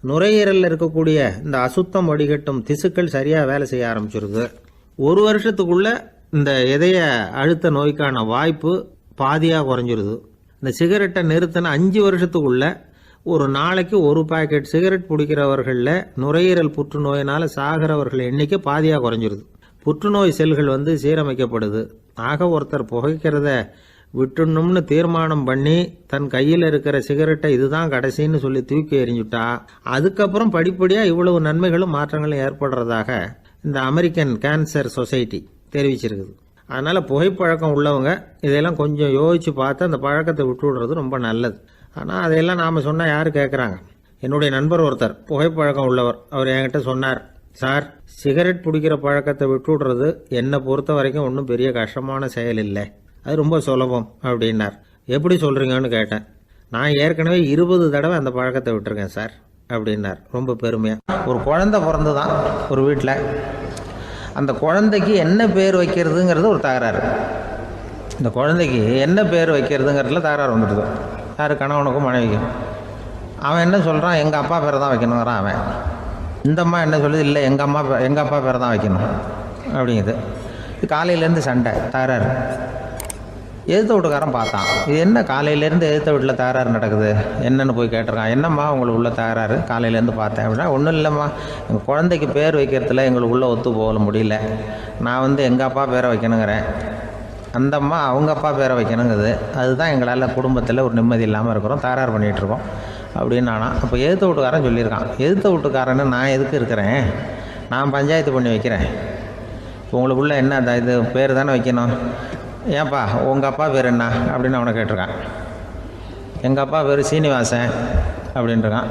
நுரையீரலில் இருக்கக்கூடிய இந்த அசுத்தம் வடிகட்டும் திசுக்கள் சரியாக வேலை செய்ய ஆரம்பிச்சிருது. 1 வருஷத்துக்குள்ள இந்த இதய அழுத்த நோய்க்கான வாய்ப்பு பாதியாக குறைஞ்சிருது. இந்த சிகரெட்டை நிறுத்தின 5 வருஷத்துக்குள்ள ஒரு நாளைக்கு 1 பாக்கெட் சிகரெட் பிடிக்கிறவர்களில் நுரையீரல் புற்றுநோயினால் சாகிறவர்கள் எண்ணிக்கை பாதியாக குறைஞ்சிருது. புற்றுநோய் செல்கள் சீரமைக்கப்படுது. ஆக ஒருத்தர் புகைக்கிறத விட்டுணும்னு தீர்மானம் பண்ணி தன் கையில் இருக்கிற சிகரெட்டை இதுதான் கடைசின்னு சொல்லி தூக்கி எறிஞ்சுட்டா அதுக்கப்புறம் படிப்படியாக இவ்வளவு நன்மைகளும் மாற்றங்களும் ஏற்படுறதாக இந்த அமெரிக்கன் கேன்சர் சொசைட்டி தெரிவிச்சிருக்குது. அதனால் புகைப்பழக்கம் உள்ளவங்க இதையெல்லாம் கொஞ்சம் யோசித்து பார்த்து அந்த பழக்கத்தை விட்டு விடுறது ரொம்ப நல்லது. ஆனால் அதையெல்லாம் நாம் சொன்னால் யார் கேட்குறாங்க? என்னுடைய நண்பர் ஒருத்தர் புகைப்பழக்கம் உள்ளவர், அவர் என்கிட்ட சொன்னார், சார், சிகரெட் பிடிக்கிற பழக்கத்தை விட்டு விடுறது என்னை பொறுத்த வரைக்கும் ஒன்றும் பெரிய கஷ்டமான செயல் இல்லை, அது ரொம்ப சுலபம் அப்படின்னார். எப்படி சொல்கிறீங்கன்னு கேட்டேன். நான் ஏற்கனவே 20 தடவை அந்த பழக்கத்தை விட்டுருக்கேன் சார் அப்படின்னார் ரொம்ப பெருமையாக. ஒரு குழந்தை பிறந்து தான் ஒரு வீட்டில், அந்த குழந்தைக்கு என்ன பேர் வைக்கிறதுங்கிறது ஒரு தகராறு. இந்த குழந்தைக்கு என்ன பேர் வைக்கிறதுங்கிறதுல தகராறு வந்துடுது. யார்? கணவனுக்கும் மனைவிக்கும். அவன் என்ன சொல்கிறான், எங்கள் அப்பா பேரை தான் வைக்கணுங்கிறான் அவன். இந்த அம்மா என்ன சொல்லுது, இல்லை எங்கள் அப்பா பேரை தான் வைக்கணும் அப்படிங்குது. இது காலையிலேருந்து சண்டை, தகராறு. எதிர்த்த வீட்டுக்காரன் பார்த்தான், இது என்ன காலையிலேருந்து எதிர்த்த வீட்டில் தகராறு நடக்குது, என்னென்னு போய் கேட்டிருக்கான். என்னம்மா உங்களுக்கு உள்ள தகராறு, காலையிலேருந்து பார்த்தேன் அப்படின்னா. ஒன்றும் இல்லைம்மா, எங்கள் குழந்தைக்கு பேர் வைக்கிறதுல எங்களுக்கு உள்ளே ஒத்து போக முடியல, நான் எங்கள் அப்பா பேரை வைக்கணுங்கிறேன், அந்த அம்மா அவங்க அப்பா பேரை வைக்கணுங்குது, அதுதான் எங்களால் குடும்பத்தில் ஒரு நிம்மதி இல்லாமல் இருக்கிறோம், தகராறு பண்ணிகிட்ருக்கோம் அப்படின்னு நானா. அப்போ எதிர்த்த வீட்டுக்காரன் சொல்லியிருக்கான், எதிர்த்த வீட்டுக்காரன்னு நான் எதுக்கு இருக்கிறேன், நான் பஞ்சாயத்து பண்ணி வைக்கிறேன், உங்களுக்குள்ள என்ன இது பேர் தானே வைக்கணும், ஏன்ப்பா உங்கள் அப்பா பேர் என்ன அப்படின்னு அவனை கேட்டிருக்கான். எங்கள் அப்பா பேர் சீனிவாசன் அப்படின்ட்டுருக்கான்.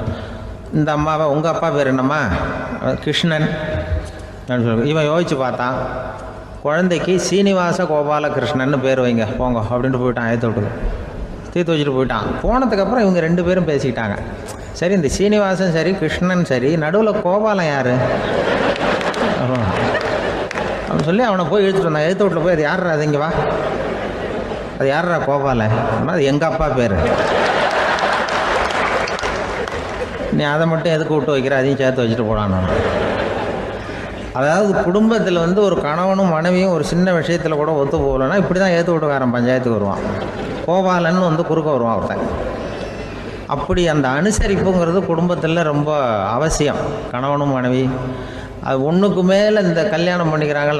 இந்த அம்மாவை உங்கள் அப்பா பேர் என்னம்மா, கிருஷ்ணன் அப்படின்னு சொல்லி. இவன் யோசித்து பார்த்தான், குழந்தைக்கு சீனிவாச கோபாலகிருஷ்ணன்னு பேர் வைங்க போங்க அப்படின்ட்டு போயிட்டான். ஏற்ற விட்டுக்கு தீர்த்து வச்சுட்டு போயிட்டான். போனதுக்கப்புறம் இவங்க 2 பேரும் பேசிக்கிட்டாங்க. சரி, இந்த சீனிவாசன் சரி, கிருஷ்ணன் சரி, நடுவில் கோபாலம் யார் அப்படின்னு சொல்லி அவனை போய் இழுத்துட்டு வந்தான். எழுத்து வீட்டில் போய், அது யாரா, அது இங்கே வா, அது யாரா கோபால, அது எங்கள் அப்பா பேர். நீ அதை மட்டும் எதுக்கு விட்டு வைக்கிற, அதையும் சேர்த்து வச்சுட்டு போடான்னு. அதாவது குடும்பத்தில் வந்து ஒரு கணவனும் மனைவியும் ஒரு சின்ன விஷயத்தில் கூட ஒத்து போகலைன்னா இப்படி தான் ஏற்று விட்டுக்காரன் பஞ்சாயத்துக்கு வருவான். கோபாலன் வந்து குறுக்க வருவான் ஒருத்தன். அப்படி அந்த அனுசரிப்புங்கிறது குடும்பத்தில் ரொம்ப அவசியம். கணவனும் மனைவி அது ஒன்றுக்கு மேலே இந்த கல்யாணம் பண்ணிக்கிறாங்க,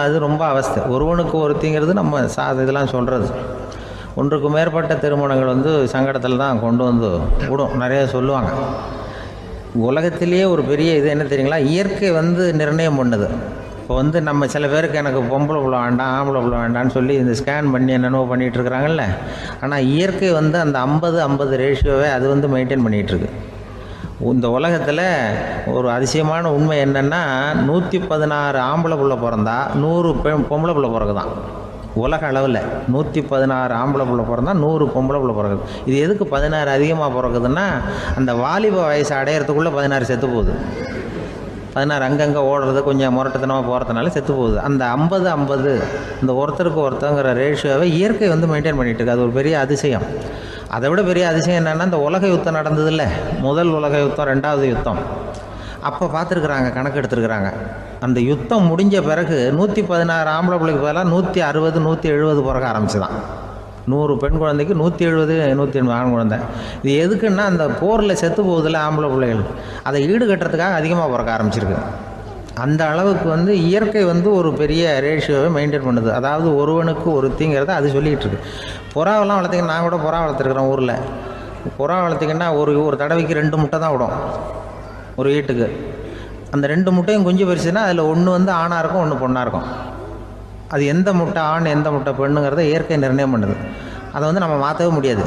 அது ரொம்ப அவஸ்தை. ஒருவனுக்கு ஒருத்திங்கிறது நம்ம இதெல்லாம் சொல்கிறது. ஒன்றுக்கு மேற்பட்ட திருமணங்கள் வந்து சங்கடத்தில் தான் கொண்டு வந்து விடும். நிறைய சொல்லுவாங்க. உலகத்திலேயே ஒரு பெரிய இது என்ன தெரியுங்களா, இயற்கை வந்து நிர்ணயம் பண்ணுது. இப்போ வந்து நம்ம சில பேருக்கு எனக்கு பொம்பளை பிள்ளை வேண்டாம் ஆம்பளை பிள்ளை வேண்டான்னு சொல்லி இந்த ஸ்கேன் பண்ணி என்னென்னவோ பண்ணிகிட்டு இருக்கிறாங்கல்ல. ஆனால் இயற்கை வந்து அந்த 50-50 ரேஷியோவை அது வந்து மெயின்டைன் பண்ணிகிட்ருக்கு. இந்த உலகத்தில் ஒரு அதிசயமான உண்மை என்னென்னா, 116 ஆம்பளை பிள்ளை பிறந்தா 100 பொம்பளை பிள்ளை பிறகுதான். உலக அளவில் 116 ஆம்பளை பிள்ளை பிறந்தா 100 பொம்பளை பிள்ளை பிறகுது. இது எதுக்கு 16 அதிகமாக பிறகுதுன்னா, அந்த வாலிப வயசு அடையிறதுக்குள்ளே 16 செத்து போகுது. 16 அங்கங்கே ஓடுறது கொஞ்சம் முரட்டுத்தனமாக போகிறதுனால செத்து போகுது. அந்த 50-50 இந்த ஒருத்தருக்கு ஒருத்தங்கிற ரேஷியோவை இயற்கை வந்து மெயின்டைன் பண்ணிகிட்டு இருக்கு. அது ஒரு பெரிய அதிசயம். அதை விட பெரிய அதிசயம் என்னென்னா, இந்த உலக யுத்தம் நடந்ததில்ல, முதல் உலக யுத்தம், 2வது யுத்தம், அப்போ பார்த்துருக்குறாங்க, கணக்கு எடுத்துருக்குறாங்க. அந்த யுத்தம் முடிஞ்ச பிறகு 116 ஆம்பளை பிள்ளைக்கு பதிலாக 160 170 பிறக்க ஆரம்பிச்சுதான். 100 பெண் குழந்தைக்கு 170 180 ஆண் குழந்தை. இது எதுக்குன்னா, அந்த போரில் செத்து போகுதில்ல ஆம்பளை பிள்ளைகள், அதை ஈடுகட்டுறதுக்காக அதிகமாக பிறக்க ஆரம்பிச்சிருக்கு. அந்த அளவுக்கு வந்து இயற்கை வந்து ஒரு பெரிய ரேஷியோவை மெயின்டைன் பண்ணுது. அதாவது ஒருவனுக்கு ஒருத்திங்கிறத அது சொல்லிகிட்டு இருக்கு. புறாவெல்லாம் வளர்த்திங்கன்னா, நான் கூட புறா வளர்த்துருக்குறேன் ஊரில். புறா வளர்த்திங்கன்னா ஒரு தடவைக்கு 2 முட்டை தான் விடும் ஒரு வீட்டுக்கு. அந்த 2 முட்டையும் குஞ்சு பறிச்சுன்னா அதில் ஒன்று வந்து ஆணாக இருக்கும், ஒன்று பொண்ணாக இருக்கும். அது எந்த முட்டை ஆண் எந்த முட்டை பெண்ணுங்கிறத இயற்கை நிர்ணயம் பண்ணுது. அதை வந்து நம்ம மாற்றவே முடியாது.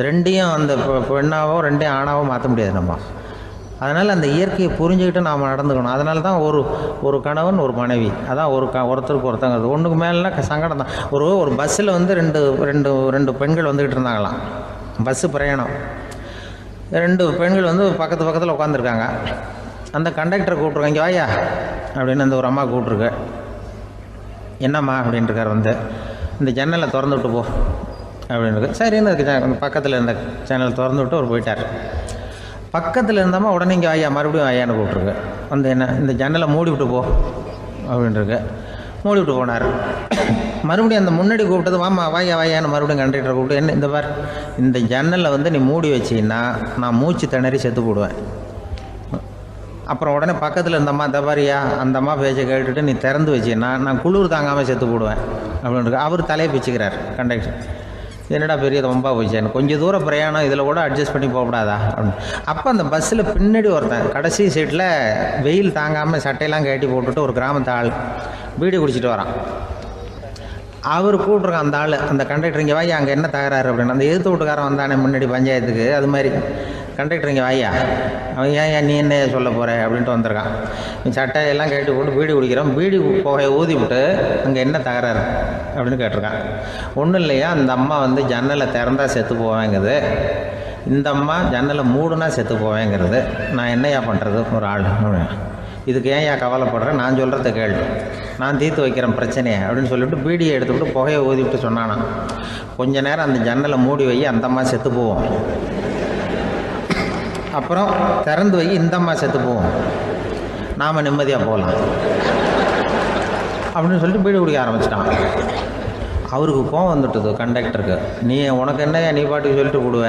ரெண்டையும் அந்த பெண்ணாவோ 2 ஆணாவோ மாற்ற முடியாது நம்ம. அதனால் அந்த இயற்கையை புரிஞ்சுக்கிட்டு நாம் நடந்துக்கணும். அதனால தான் ஒரு கணவன் ஒரு மனைவி, அதான் ஒருத்தருக்கு ஒருத்தங்கிறது. ஒன்றுக்கு மேலேனா சங்கடம் தான். ஒரு பஸ்ஸில் வந்து ரெண்டு பெண்கள் வந்துக்கிட்டு இருந்தாங்களாம். பஸ்ஸு பிரயாணம். 2 பெண்கள் வந்து பக்கத்தில் உட்காந்துருக்காங்க. அந்த கண்டக்டரை கூப்பிட்ருக்காங்க, இங்கே வாயா அப்படின்னு அந்த ஒரு அம்மா கூப்பிட்ருக்கு. என்னம்மா அப்படின்ட்டுருக்கார். வந்து இந்த ஜன்னலை திறந்து விட்டு போ அப்படின்னு. சரின்னு அதுக்கு பக்கத்தில் இருந்த ஜன்னலை திறந்து விட்டு அவர் போயிட்டார். பக்கத்தில் இருந்தம்மா உடனே இங்கே வாயா மறுபடியும் வாயான்னு கூப்பிட்ருக்கு. வந்து என்ன இந்த ஜன்னலை மூடி விட்டு போ அப்படின்ட்டுருக்கு. மூடி விட்டு போனார். மறுபடியும் அந்த முன்னாடி கூப்பிட்டது வாமா வாயான்னு மறுபடியும் கண்டக்டரை கூப்பிட்டு, என்ன இந்த பார், இந்த ஜன்னலை வந்து நீ மூடி வச்சின்னா நான் மூச்சு திணறி செத்து போடுவேன். அப்புறம் உடனே பக்கத்தில் இருந்தம்மா தபாரியா அந்த அம்மா பேச்சை கேட்டுட்டு நீ திறந்து வச்சின்னா நான் குளிர் தாங்காமல் செத்து போடுவேன் அப்படின்ட்டு அவர் தலையை பிச்சுக்கிறார் கண்டக்டர். என்னடா பெரிய ரொம்ப போச்சேன்னு, கொஞ்சம் தூரம் பிரயாணம் இதில் கூட அட்ஜஸ்ட் பண்ணி போகக்கூடாதா அப்படின்னு. அப்போ அந்த பஸ்ஸில் பின்னாடி ஒருத்தன் கடைசி சீட்டில் வெயில் தாங்காமல் சட்டையெல்லாம் கட்டி போட்டுட்டு ஒரு கிராமத்து ஆள் பீடி குடிச்சிட்டு வரான். அவர் கூப்பிட்ருக்கான் அந்த ஆள், அந்த கண்டக்டர், இங்கே வாயா அங்கே என்ன தகராறு அப்படின்னு. அந்த எதிர்த்து வீட்டுக்காரன் வந்தானே முன்னாடி பஞ்சாயத்துக்கு, அது மாதிரி கண்டக்டர் இங்கே வாயா, அவன் ஏன் நீ என்ன சொல்ல போகிற அப்படின்ட்டு வந்திருக்கான். சட்டையெல்லாம் கேட்டு போட்டு பீடி குடிக்கிறோம், பீடி புகையை ஊதி விட்டு அங்கே என்ன தகராறு அப்படின்னு கேட்டிருக்கான். ஒன்றும் இல்லையா, அந்த அம்மா வந்து ஜன்னலை திறந்தா செத்து போவேங்கிறது, இந்த அம்மா ஜன்னலை மூடுனா செத்து போவேங்கிறது, நான் என்னையா பண்ணுறது ஒரு ஆள், இதுக்கு ஏன் கவலைப்படுறேன், நான் சொல்கிறத கேள்வி, நான் தீர்த்து வைக்கிறேன் பிரச்சனையை அப்படின்னு சொல்லிவிட்டு பீடியை எடுத்துவிட்டு புகையை ஊதிவிட்டு சொன்னானா, கொஞ்ச நேரம் அந்த ஜன்னலை மூடி வை, அந்த அம்மா செத்து போவோம், அப்புறம் திறந்து வை, இந்த அம்மா செத்து போவோம், நாம் நிம்மதியாக போகலாம் அப்படின்னு சொல்லிட்டு பீடி குடிக்க ஆரம்பிச்சிட்டான். அவருக்கு கோவம் வந்துட்டுது கண்டக்டருக்கு. உனக்கு என்னையா நீ பாட்டுக்கு சொல்லிட்டு போடுவ,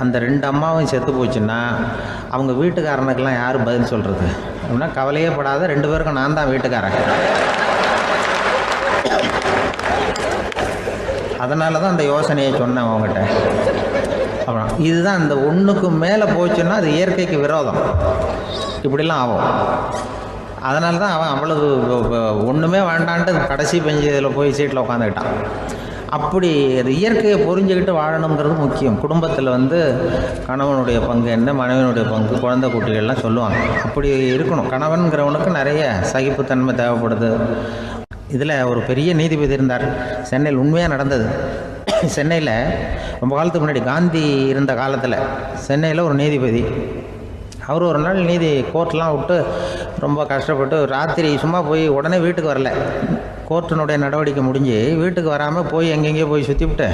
அந்த 2 அம்மாவும் செத்து போச்சுன்னா அவங்க வீட்டுக்காரனுக்கெல்லாம் யார் பதில் சொல்கிறது அப்படின்னா, கவலையே படாத, 2 பேருக்கும் நான் தான் வீட்டுக்காரன். அதனால தான் அந்த யோசனையை சொன்னேன் அவங்ககிட்ட. அப்புறம் இதுதான், இந்த ஒன்றுக்கு மேலே போச்சுன்னா அது இயற்கைக்கு விரோதம், இப்படிலாம் ஆகும். அதனால தான் அவன் அவ்வளவு ஒன்றுமே வேண்டான்ட்டு கடைசி பெஞ்சு இதில் போய் சீட்டில் உட்காந்துக்கிட்டான். அப்படி அது இயற்கையை புரிஞ்சுக்கிட்டு வாழணுங்கிறது முக்கியம். குடும்பத்தில் வந்து கணவனுடைய பங்கு என்ன, மனைவனுடைய பங்கு, குழந்தை குட்டிகள்லாம் சொல்லுவாங்க. அப்படி இருக்கணும். கணவன்கிறவனுக்கு நிறைய சகிப்புத்தன்மை தேவைப்படுது. இதில் ஒரு பெரிய நீதிபதி இருந்தார் சென்னையில், உண்மையாக நடந்தது. சென்னையில் ரொம்ப காலத்துக்கு முன்னாடி காந்தி இருந்த காலத்தில் சென்னையில் ஒரு நீதிபதி, அவர் ஒரு நாள் நீதி கோர்ட்லாம் விட்டு ரொம்ப கஷ்டப்பட்டு ராத்திரி சும்மா போய் உடனே வீட்டுக்கு வரல, கோர்ட்டினுடைய நடவடிக்கை முடிஞ்சு வீட்டுக்கு வராமல் போய் எங்கெங்கேயோ போய் சுற்றிவிட்டு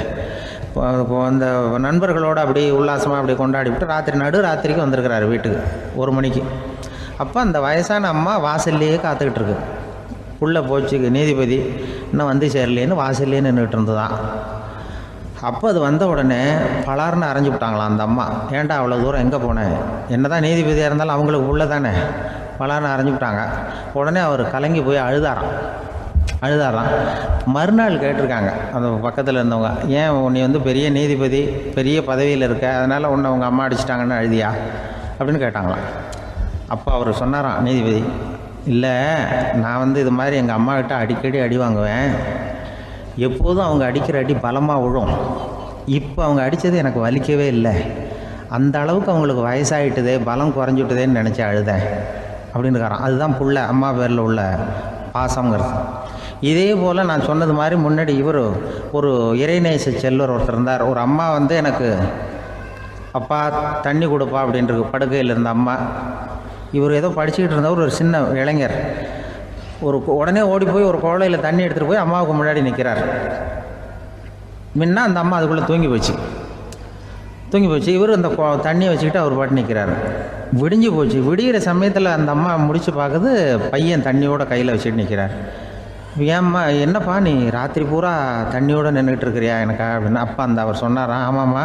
அந்த நண்பர்களோடு அப்படி உல்லாசமாக அப்படி கொண்டாடிவிட்டு நடுராத்திரிக்கு வந்திருக்கிறாரு வீட்டுக்கு 1 மணிக்கு. அப்போ அந்த வயசான அம்மா வாசல்லையே காத்துக்கிட்டு இருக்கு. உள்ளே போச்சு நீதிபதி இன்னும் வந்து சேரலேன்னு வாசல்லையே நின்றுட்டு இருந்துதான். அப்போ அது வந்த உடனே பலார்னு அரைஞ்சி விட்டாங்களாம் அந்த அம்மா. ஏன்டா அவ்வளோ தூரம் எங்கே போனேன்? என்ன தான் நீதிபதியாக இருந்தாலும் அவங்களுக்கு உள்ள தானே. பலார்னு அரைஞ்சி விட்டாங்க. உடனே அவர் கலங்கி போய் அழுதாராம். மறுநாள் கேட்டிருக்காங்க அந்த பக்கத்தில் இருந்தவங்க, ஏன் நீ வந்து பெரிய நீதிபதி, பெரிய பதவியில் இருக்க, அதனால் உன்னை உங்கள் அம்மா அடிச்சிட்டாங்கன்னு அழுதியா அப்படின்னு கேட்டாங்களாம். அப்போ அவர் சொன்னாராம் நீதிபதி, இல்லை நான் வந்து இது மாதிரி எங்கள் அம்மாக்கிட்ட அடிக்கடி அடி வாங்குவேன். எப்போதும் அவங்க அடிக்கிற அடி பலமாக விழும். இப்போ அவங்க அடித்தது எனக்கு வலிக்கவே இல்லை. அந்த அளவுக்கு அவங்களுக்கு வயசாகிட்டுதே, பலம் குறைஞ்சிட்டுதேன்னு நினச்சி அழுதேன் அப்படின்னுக்காரான். அதுதான் புள்ள அம்மா பேரில் உள்ள பாசங்கிறது. இதே போல் நான் சொன்னது மாதிரி முன்னாடி இவர் ஒரு இறைநேச செல்வர் ஒருத்தர் இருந்தார். ஒரு அம்மா வந்து எனக்கு அப்பா தண்ணி கொடுப்பா அப்படின்றது படுக்கையில் இருந்த அம்மா. இவர் ஏதோ படிச்சுக்கிட்டு இருந்தவர், ஒரு சின்ன இளைஞர். உடனே ஓடி போய் ஒரு குவளையில் தண்ணி எடுத்துகிட்டு போய் அம்மாவுக்கு முன்னாடி நிற்கிறார். முன்ன அந்த அம்மா அதுக்குள்ளே தூங்கி போச்சு. இவர் அந்த தண்ணியை வச்சுக்கிட்டு அவர் பாட்டு நிற்கிறார். விடிஞ்சு போச்சு. விடிகிற சமயத்தில் அந்த அம்மா முடிச்சு பார்க்குது, பையன் தண்ணியோட கையில் வச்சுட்டு நிற்கிறார். ஏம்மா என்னப்பா நீ ராத்திரி பூரா தண்ணியோடு நின்றுட்டு இருக்கிறியா எனக்கா அப்படின்னு. அப்பா அவர் சொன்னாராம், ஆமாம்மா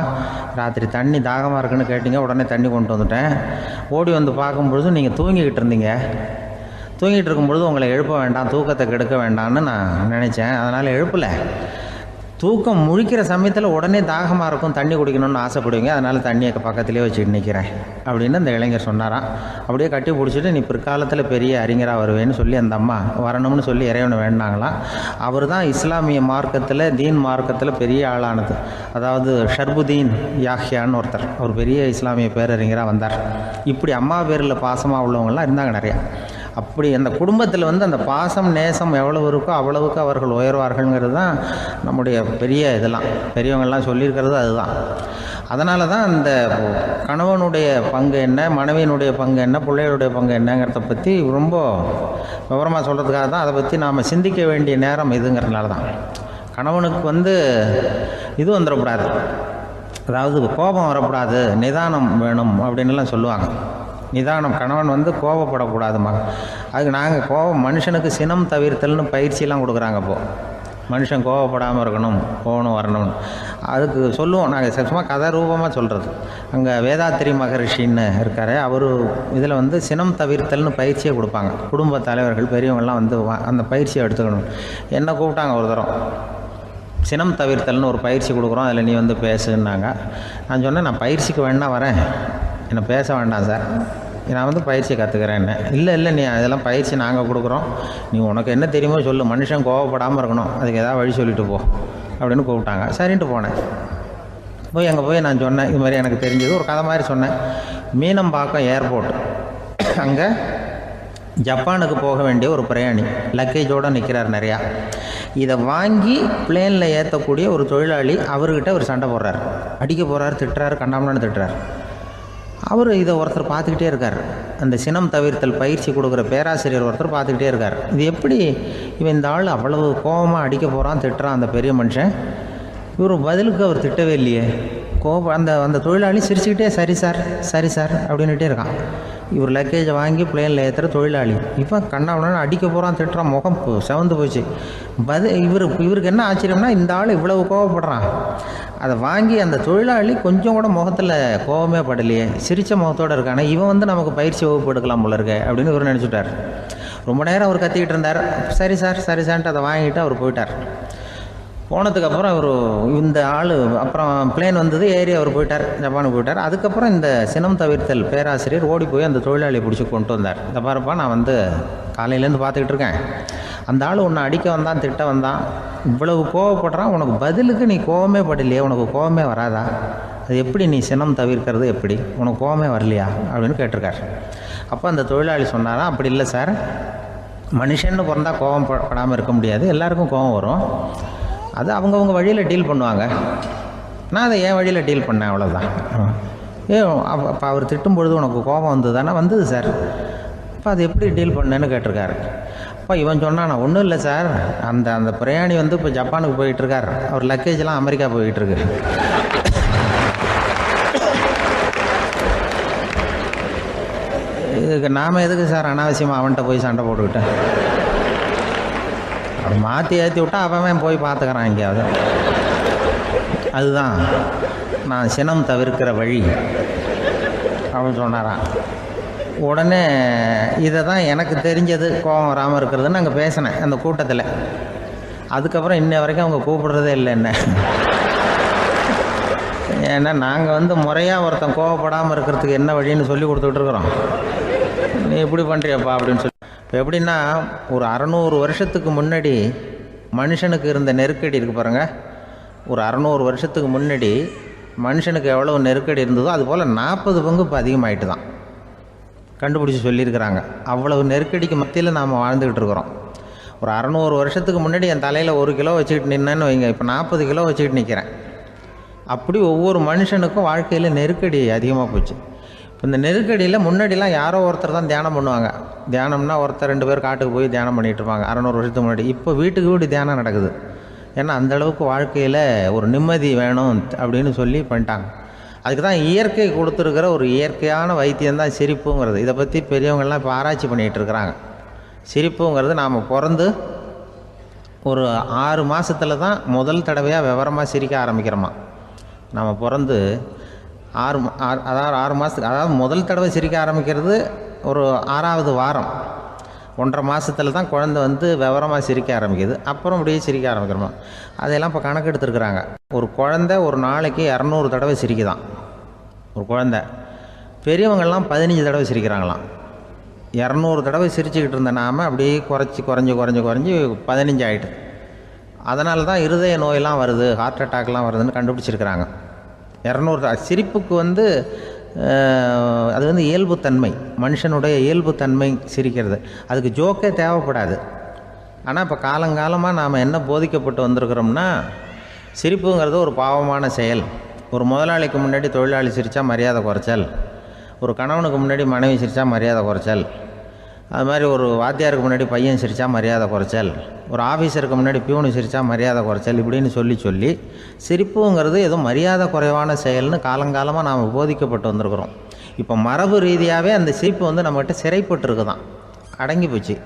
ராத்திரி தண்ணி தாகமாக இருக்குன்னு கேட்டிங்க, உடனே தண்ணி கொண்டு வந்துட்டேன். ஓடி வந்து பார்க்கும்பொழுது நீங்கள் தூங்கிக்கிட்டு இருந்தீங்க. தூங்கிட்டு இருக்கும்பொழுது உங்களை எழுப்ப வேண்டாம், தூக்கத்தை கெடுக்க வேண்டாம்னு நான் நினச்சேன். அதனால் எழுப்பலை. தூக்கம் முழிக்கிற சமயத்தில் உடனே தாகமாக இருக்கும், தண்ணி குடிக்கணும்னு ஆசைப்படுவீங்க, அதனால் தண்ணியை பக்கத்துலேயே வச்சுட்டு நிற்கிறேன் அப்படின்னு அந்த இளைஞர் சொன்னாராம். அப்படியே கட்டி பிடிச்சிட்டு நீ பிற்காலத்தில் பெரிய அறிஞராக வருவேன்னு சொல்லி அந்த அம்மா வரணும்னு சொல்லி இறைவனை வேண்டாங்களாம். அவர் தான் இஸ்லாமிய மார்க்கத்தில், தீன் மார்க்கத்தில் பெரிய ஆளானது. அதாவது ஷர்புதீன் யாஹ்யான்னு ஒருத்தர், அவர் பெரிய இஸ்லாமிய பேரறிஞராக வந்தார். இப்படி அம்மா பேரில் பாசமாக உள்ளவங்கள்லாம் இருந்தாங்க நிறையா. அப்படி அந்த குடும்பத்தில் வந்து அந்த பாசம் நேசம் எவ்வளவு இருக்கோ அவ்வளவுக்கு அவர்கள் உயர்வார்கள்ங்கிறது தான் நம்முடைய பெரிய இதெல்லாம் பெரியவங்கள்லாம் சொல்லியிருக்கிறது அதுதான். அதனால தான் அந்த கணவனுடைய பங்கு என்ன, மனைவியினுடைய பங்கு என்ன, பிள்ளைகளுடைய பங்கு என்னங்கிறத பற்றி ரொம்ப விவரமாக சொல்கிறதுக்காக தான் அதை பற்றி நாம் சிந்திக்க வேண்டிய நேரம் இதுங்கிறதுனால தான். கணவனுக்கு வந்து இது வந்துடக்கூடாது, அதாவது கோபம் வரக்கூடாது, நிதானம் வேணும் அப்படின்லாம் சொல்லுவாங்க. நிதானம், கணவன் வந்து கோபப்படக்கூடாதுமா. அதுக்கு நாங்கள் மனுஷனுக்கு சினம் தவிர்த்தல்னு பயிற்சியெல்லாம் கொடுக்குறாங்க. இப்போது மனுஷன் கோபப்படாமல் இருக்கணும், போகணும் வரணும்னு அதுக்கு சொல்லுவோம் நாங்கள். சும்மா கதை ரூபமாக சொல்கிறது. அங்கே வேதாத்திரி மகரிஷின்னு இருக்கார், அவர் இதில் வந்து சினம் தவிர்த்தல்னு பயிற்சியை கொடுப்பாங்க. குடும்ப தலைவர்கள் பெரியவங்கள்லாம் வந்து அந்த பயிற்சியை எடுத்துக்கணும். என்ன கூப்பிட்டாங்க ஒரு தரம், சினம் தவிர்த்தல்னு ஒரு பயிற்சி கொடுக்குறோம், அதில் நீ வந்து பேசுன்னாங்க. நான் சொன்னேன், நான் பயிற்சிக்கு வேணா வரேன், என்னை பேச வேண்டாம் சார், நான் வந்து பயிற்சியை கற்றுக்கிறேன்னு. இல்லை நீ அதெல்லாம் பயிற்சி நாங்கள் கொடுக்குறோம், நீ உனக்கு என்ன தெரியுமோ சொல்லு, மனுஷன் கோவப்படாமல் இருக்கணும், அதுக்கு ஏதாவது வழி சொல்லிட்டு போ அப்படின்னு கூப்பிட்டாங்க. சரின்ட்டு போனேன். அங்கே போய் நான் சொன்னேன், இது மாதிரி எனக்கு தெரிஞ்சது ஒரு கதை மாதிரி சொன்னேன். மீனம்பாக்கம் ஏர்போர்ட், அங்கே ஜப்பானுக்கு போக வேண்டிய ஒரு பிரயாணி லக்கேஜோடு நிற்கிறார் நிறையா. இதை வாங்கி பிளேனில் ஏற்றக்கூடிய ஒரு தொழிலாளி அவர்கிட்ட ஒரு சண்டை போடுறார், அடிக்க போகிறார், திட்டுறாரு, கண்டாமலான்னு திட்டுறார். அவர் இதை ஒருத்தர் பார்த்துக்கிட்டே இருக்கார். அந்த சினம் தவிர்த்தல் பயிற்சி கொடுக்குற பேராசிரியர் ஒருத்தர் பார்த்துக்கிட்டே இருக்கார். இது எப்படி இவன் இந்த ஆள் அவ்வளவு கோபமாக அடிக்க போகிறான், திட்டுறான் அந்த பெரிய மனுஷன், இவர் பதிலுக்கு அவர் திட்டவே இல்லையே. அந்த தொழிலாளி சிரிச்சுக்கிட்டே சரி சார் அப்படின்னுட்டே இருக்கான். இவர் லக்கேஜை வாங்கி பிளேனில் ஏற்றுற தொழிலாளி இப்போ கண்ணாவனா அடிக்க போகிறான், திட்டுறான், முகம் செவந்து போச்சு. இவருக்கு என்ன ஆச்சரியம்னா, இந்த ஆள் இவ்வளவு கோவப்படுறான், அதை வாங்கி அந்த தொழிலாளி கொஞ்சம் கூட முகத்தில் கோபமே படலையே, சிரித்த முகத்தோடு இருக்கானே, இவன் வந்து நமக்கு பயிற்சி வகுப்பு எடுக்கலாம் போல இருக்கே அப்படின்னு இவர் நினச்சிட்டார். ரொம்ப நேரம் அவர் கத்திக்கிட்டு இருந்தார். சரி சார்ன்ட்டு அதை வாங்கிட்டு அவர் போயிட்டார். போனதுக்கப்புறம் அவர் இந்த ஆள் அப்புறம் பிளேன் வந்தது, ஏறி அவர் போயிட்டார், ஜப்பானுக்கு போயிட்டார். அதுக்கப்புறம் இந்த சினம் தவிர்த்தல் பேராசிரியர் ஓடி போய் அந்த தொழிலாளியை பிடிச்சி கொண்டு வந்தார். இந்த பாருப்பா, நான் வந்து காலையிலேருந்து பார்த்துக்கிட்டு இருக்கேன், அந்த ஆள் உன்னை அடிக்க வந்தான், திட்ட வந்தான், இவ்வளவு கோவப்படுறான், உனக்கு பதிலுக்கு நீ கோவமே படலையே, உனக்கு கோவமே வராதா, அது எப்படி நீ சினம் தவிர்க்கிறது, எப்படி உனக்கு கோவமே வரலையா அப்படின்னு கேட்டிருக்கார். அப்போ அந்த தொழிலாளி சொன்னாராம், அப்படி இல்லை சார், மனுஷன்னு பிறந்தால் கோவம் படாமல் இருக்க முடியாது, எல்லாருக்கும் கோவம் வரும், அது அவங்கவுங்க வழியில் டீல் பண்ணுவாங்க, நான் அதை என் வழியில் டீல் பண்ணேன், அவ்வளோதான். அப்போ அவர் திட்டும் பொழுது உனக்கு கோபம் வந்தது தானே? வந்தது சார். அப்போ அது எப்படி டீல் பண்ணேன்னு கேட்டிருக்காரு. அப்போ இவன் சொன்னான், ஒன்றும் இல்லை சார், அந்த அந்த பிரயாணி வந்து இப்போ ஜப்பானுக்கு போயிட்டுருக்கார், அவர் லக்கேஜெலாம் அமெரிக்கா போயிட்டுருக்கு. இதுக்கு நாம் எதுக்கு சார் அனாவசியமாக அவன்கிட்ட போய் சண்டை போட்டுக்கிட்டேன்? அப்படி மாற்றி ஏற்றி விட்டா அவன் போய் பார்த்துக்கிறான் எங்கேயாவது. அதுதான் நான் சினம் தவிர்க்கிற வழி அப்படின்னு சொன்னாரான். உடனே இதை தான் எனக்கு தெரிஞ்சது கோபம் வராமல் இருக்கிறதுன்னு அங்கே பேசினேன் அந்த கூட்டத்தில். அதுக்கப்புறம் இன்ன வரைக்கும் அவங்க கூப்பிடுறதே இல்லை என்ன. ஏன்னா நாங்கள் வந்து முறையாக ஒருத்தன் கோவப்படாமல் இருக்கிறதுக்கு என்ன வழின்னு சொல்லி கொடுத்துட்ருக்குறோம். நீ எப்படி பண்ணுறியப்பா அப்படின்னு சொல்லி. இப்போ எப்படின்னா, ஒரு 600 வருஷத்துக்கு முன்னாடி மனுஷனுக்கு இருந்த நெருக்கடி இருக்குது பாருங்கள். ஒரு 600 வருஷத்துக்கு முன்னாடி மனுஷனுக்கு எவ்வளோ நெருக்கடி இருந்ததோ அதுபோல் 40 பங்கு இப்போ அதிகமாகிட்டு தான் கண்டுபிடிச்சி சொல்லியிருக்கிறாங்க. அவ்வளவு நெருக்கடிக்கு மத்தியில் நாம் வாழ்ந்துக்கிட்டு இருக்கிறோம். ஒரு 600 வருஷத்துக்கு முன்னாடி என் தலையில் 1 கிலோ வச்சுக்கிட்டு நின்னேன்னு வைங்க, இப்போ 40 கிலோ வச்சுக்கிட்டு நிற்கிறேன். அப்படி ஒவ்வொரு மனுஷனுக்கும் வாழ்க்கையில் நெருக்கடி அதிகமாக போச்சு. இப்போ இந்த நெருக்கடியில் முன்னாடிலாம் யாரோ ஒருத்தர் தான் தியானம் பண்ணுவாங்க. தியானம்னா ஒருத்தர் 2 பேர் காட்டுக்கு போய் தியானம் பண்ணிகிட்டு இருப்பாங்க 600 வருஷத்துக்கு முன்னாடி. இப்போ வீட்டுக்கு வீடு தியானம் நடக்குது. ஏன்னா அந்தளவுக்கு வாழ்க்கையில் ஒரு நிம்மதி வேணும் அப்படின்னு சொல்லி பண்ணிட்டாங்க. அதுக்கு தான் இயற்கை கொடுத்துருக்கிற ஒரு இயற்கையான வைத்தியம்தான் சிரிப்புங்கிறது. இதை பற்றி பெரியவங்கள்லாம் இப்போ ஆராய்ச்சி பண்ணிகிட்டு இருக்கிறாங்க. சிரிப்புங்கிறது நாம் பிறந்து ஒரு 6 மாதத்தில் தான் முதல் தடவையாக விவரமாக சிரிக்க ஆரம்பிக்கிறோமா. நாம் பிறந்து 6 மாதத்துக்கு, அதாவது முதல் தடவை சிரிக்க ஆரம்பிக்கிறது ஒரு 6ஆவது வாரம், 1.5 மாதத்தில் தான் குழந்தை வந்து விவரமாக சிரிக்க ஆரம்பிக்குது. அப்புறம் அப்படியே சிரிக்க ஆரம்பிக்கிறோமா. அதையெல்லாம் இப்போ கணக்கு எடுத்துருக்குறாங்க. ஒரு குழந்தை ஒரு நாளைக்கு 200 தடவை சிரிக்குதான் ஒரு குழந்தை. பெரியவங்கள்லாம் 15 தடவை சிரிக்கிறாங்களாம். 200 தடவை சிரிச்சுக்கிட்டு இருந்த நாம் அப்படியே குறைஞ்சி 15 ஆகிட்டு. அதனால தான் இருதய நோயெல்லாம் வருது, ஹார்ட் அட்டாக்லாம் வருதுன்னு கண்டுபிடிச்சிருக்கிறாங்க. 200 சிரிப்புக்கு வந்து அது வந்து இயல்புத்தன்மை, மனுஷனுடைய இயல்புத்தன்மை சிரிக்கிறது. அதுக்கு ஜோக்கே தேவைப்படாது. ஆனால் இப்போ காலங்காலமாக நாம் என்ன போதிக்கப்பட்டு வந்திருக்கிறோம்னா, சிரிப்புங்கிறது ஒரு பாவமான செயல். ஒரு முதலாளிக்கு முன்னாடி தொழிலாளி சிரித்தா மரியாதை குறைச்சல், ஒரு கணவனுக்கு முன்னாடி மனைவி சிரித்தா மரியாதை குறைச்சல், அது மாதிரி ஒரு வாத்தியாருக்கு முன்னாடி பையன் சிரித்தா மரியாதை குறைச்சல், ஒரு ஆஃபீஸருக்கு முன்னாடி பியூனு சிரித்தா மரியாதை குறைச்சல், இப்படின்னு சொல்லி சிரிப்புங்கிறது ஏதோ மரியாதை குறைவான செயல்னு காலங்காலமாக நாம் போதிக்கப்பட்டு வந்திருக்கிறோம். இப்போ மரபு ரீதியாகவே அந்த சிரிப்பு வந்து நம்மகிட்ட சிறைப்பட்டுருக்கு தான், அடங்கி போச்சு.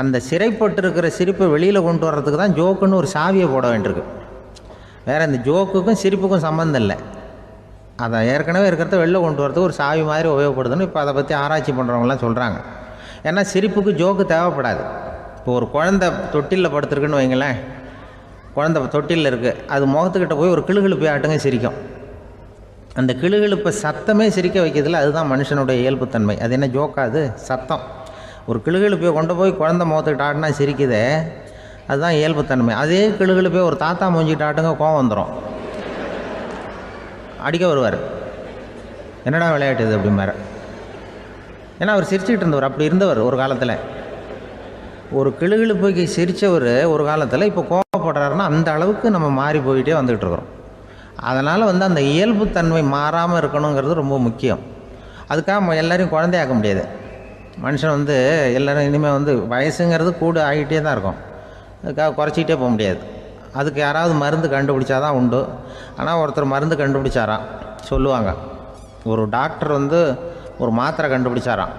அந்த சிறைப்பட்டிருக்கிற சிரிப்பை வெளியில் கொண்டு வர்றதுக்கு தான் ஜோக்குன்னு ஒரு சாவியை போட வேண்டியிருக்கு. வேறு இந்த ஜோக்குக்கும் சிரிப்புக்கும் சம்மந்தம் இல்லை. அதை ஏற்கனவே இருக்கிறத வெளில கொண்டு வரதுக்கு ஒரு சாவி மாதிரி உபயோகப்படுதுன்னு இப்போ அதை பற்றி ஆராய்ச்சி பண்ணுறவங்களாம் சொல்கிறாங்க. ஏன்னா சிரிப்புக்கு ஜோக்கு தேவைப்படாது. இப்போ ஒரு குழந்தை தொட்டிலில் படுத்துருக்குன்னு வைங்களேன், குழந்தை தொட்டிலில் இருக்குது, அது முகத்துக்கிட்ட போய் ஒரு கிளுகிழுப்பை ஆட்டுங்க சிரிக்கும். அந்த கிளுகிழுப்பை சத்தமே சிரிக்க வைக்கிறதுல அதுதான் மனுஷனுடைய இயல்புத்தன்மை. அது என்ன ஜோக்காது? சத்தம். ஒரு கிளுகிழுப்பையை கொண்டு போய் குழந்தை முகத்துக்கிட்ட ஆட்டினா சிரிக்குதே, அதுதான் இயல்புத்தன்மை. அதே கிளுகிழுப்பையை ஒரு தாத்தா மூஞ்சிக்கிட்ட ஆட்டுங்க, கோவம் வந்துடும், அடிக்க வருவார். என்னடா விளையாட்டு இது அப்படிம்பாரு. ஏன்னா அவர் சிரிச்சுக்கிட்டு இருந்தவர், அப்படி இருந்தவர் ஒரு காலத்தில். ஒரு கிளுகிழுப்புக்கு சிரித்தவர் ஒரு காலத்தில் இப்போ கோவப்படுறாருன்னா அந்த அளவுக்கு நம்ம மாறி போயிட்டே வந்துக்கிட்டு இருக்கிறோம். அதனால் வந்து அந்த இயல்புத்தன்மை மாறாமல் இருக்கணுங்கிறது ரொம்ப முக்கியம். அதுக்காக எல்லோரையும் குழந்தையாக்க முடியாது. மனுஷன் வந்து எல்லோரும் இனிமேல் வந்து வயசுங்கிறது கூட ஆகிட்டே தான் இருக்கும். அதுக்காக குறைச்சிக்கிட்டே போக முடியாது. அதுக்கு யாராவது மருந்து கண்டுபிடிச்சா தான் உண்டு. ஆனால் ஒருத்தர் மருந்து கண்டுபிடிச்சாராம், சொல்லுவாங்க. ஒரு டாக்டர் வந்து ஒரு மாத்திரை கண்டுபிடிச்சாராம்.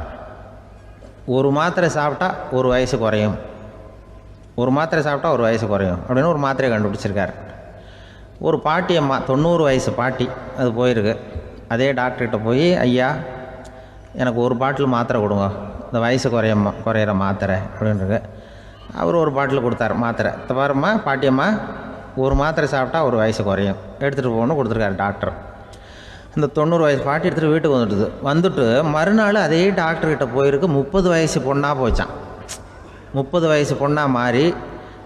ஒரு மாத்திரை சாப்பிட்டா ஒரு வயசு குறையும், ஒரு மாத்திரை சாப்பிட்டா ஒரு வயசு குறையும் அப்படின்னு ஒரு மாத்திரையை கண்டுபிடிச்சிருக்காரு. ஒரு பாட்டி அம்மா, 90 வயசு பாட்டி, அது போயிருக்கு. அதே டாக்டர்கிட்ட போய், ஐயா எனக்கு ஒரு பாட்டில் மாத்திரை கொடுங்க, இந்த வயசு குறையிற மாத்திரை அப்படின்றது. அவர் ஒரு பாட்டில் கொடுத்தாரு மாத்திரை. பாரும்மா பாட்டியம்மா, ஒரு மாத்திரை சாப்பிட்டா ஒரு வயசு குறையும், எடுத்துகிட்டு போகணும்னு கொடுத்துருக்காரு டாக்டர். இந்த 90 வயசு பாட்டி எடுத்துகிட்டு வீட்டுக்கு வந்துட்டு மறுநாள் அதே டாக்டர்கிட்ட போயிருக்கு. 30 வயசு பொண்ணாக போச்சான். 30 வயசு பொண்ணாக மாறி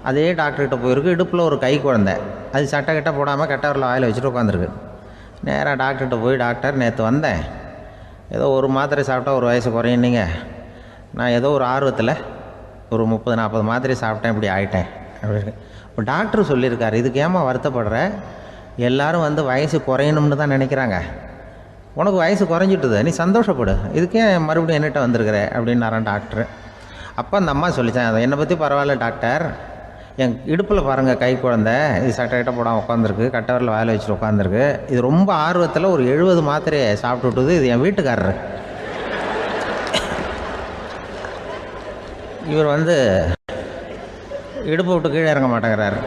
அதே டாக்டர்கிட்ட போயிருக்கு. இடுப்பில் ஒரு கை குழந்தை, அது சட்டை கிட்ட போடாமல் கெட்டவரில் வாயில் வச்சுட்டு உட்காந்துருக்கு. நேராக டாக்டர்கிட்ட போய், டாக்டர் நேற்று வந்தேன், ஏதோ ஒரு மாத்திரை சாப்பிட்டா ஒரு வயசு குறையினீங்க, நான் ஏதோ ஒரு ஆர்வத்தில் ஒரு 30-40 மாத்திரை சாப்பிட்டேன், இப்படி ஆகிட்டேன் அப்படின்னு. இப்போ டாக்டர் சொல்லியிருக்காரு, இதுக்கு ஏமா வருத்தப்படுற, எல்லோரும் வந்து வயசு குறையணும்னு தான் நினைக்கிறாங்க, உனக்கு வயசு குறைஞ்சிட்டுது, நீ சந்தோஷப்படு, இதுக்கே மறுபடியும் என்னட்ட வந்திருக்கிற அப்படின்னாரான் டாக்டர். அப்போ அந்த அம்மா சொல்லித்தான், என்னை பற்றி பரவாயில்ல டாக்டர், என் இடுப்பில் பாருங்கள் கை குழந்தை, இது சட்டை கிட்ட போடாமல் உட்காந்துருக்கு, கட்டவரில் வாயில் வச்சுட்டு உட்காந்துருக்கு, இது ரொம்ப ஆர்வத்தில் ஒரு 70 மாத்திரையை சாப்பிட்டு விட்டுது, இது என் வீட்டுக்காரரு. இவர் இடுப்பை விட்டு கீழே இறங்க மாட்டேங்கிறாரு.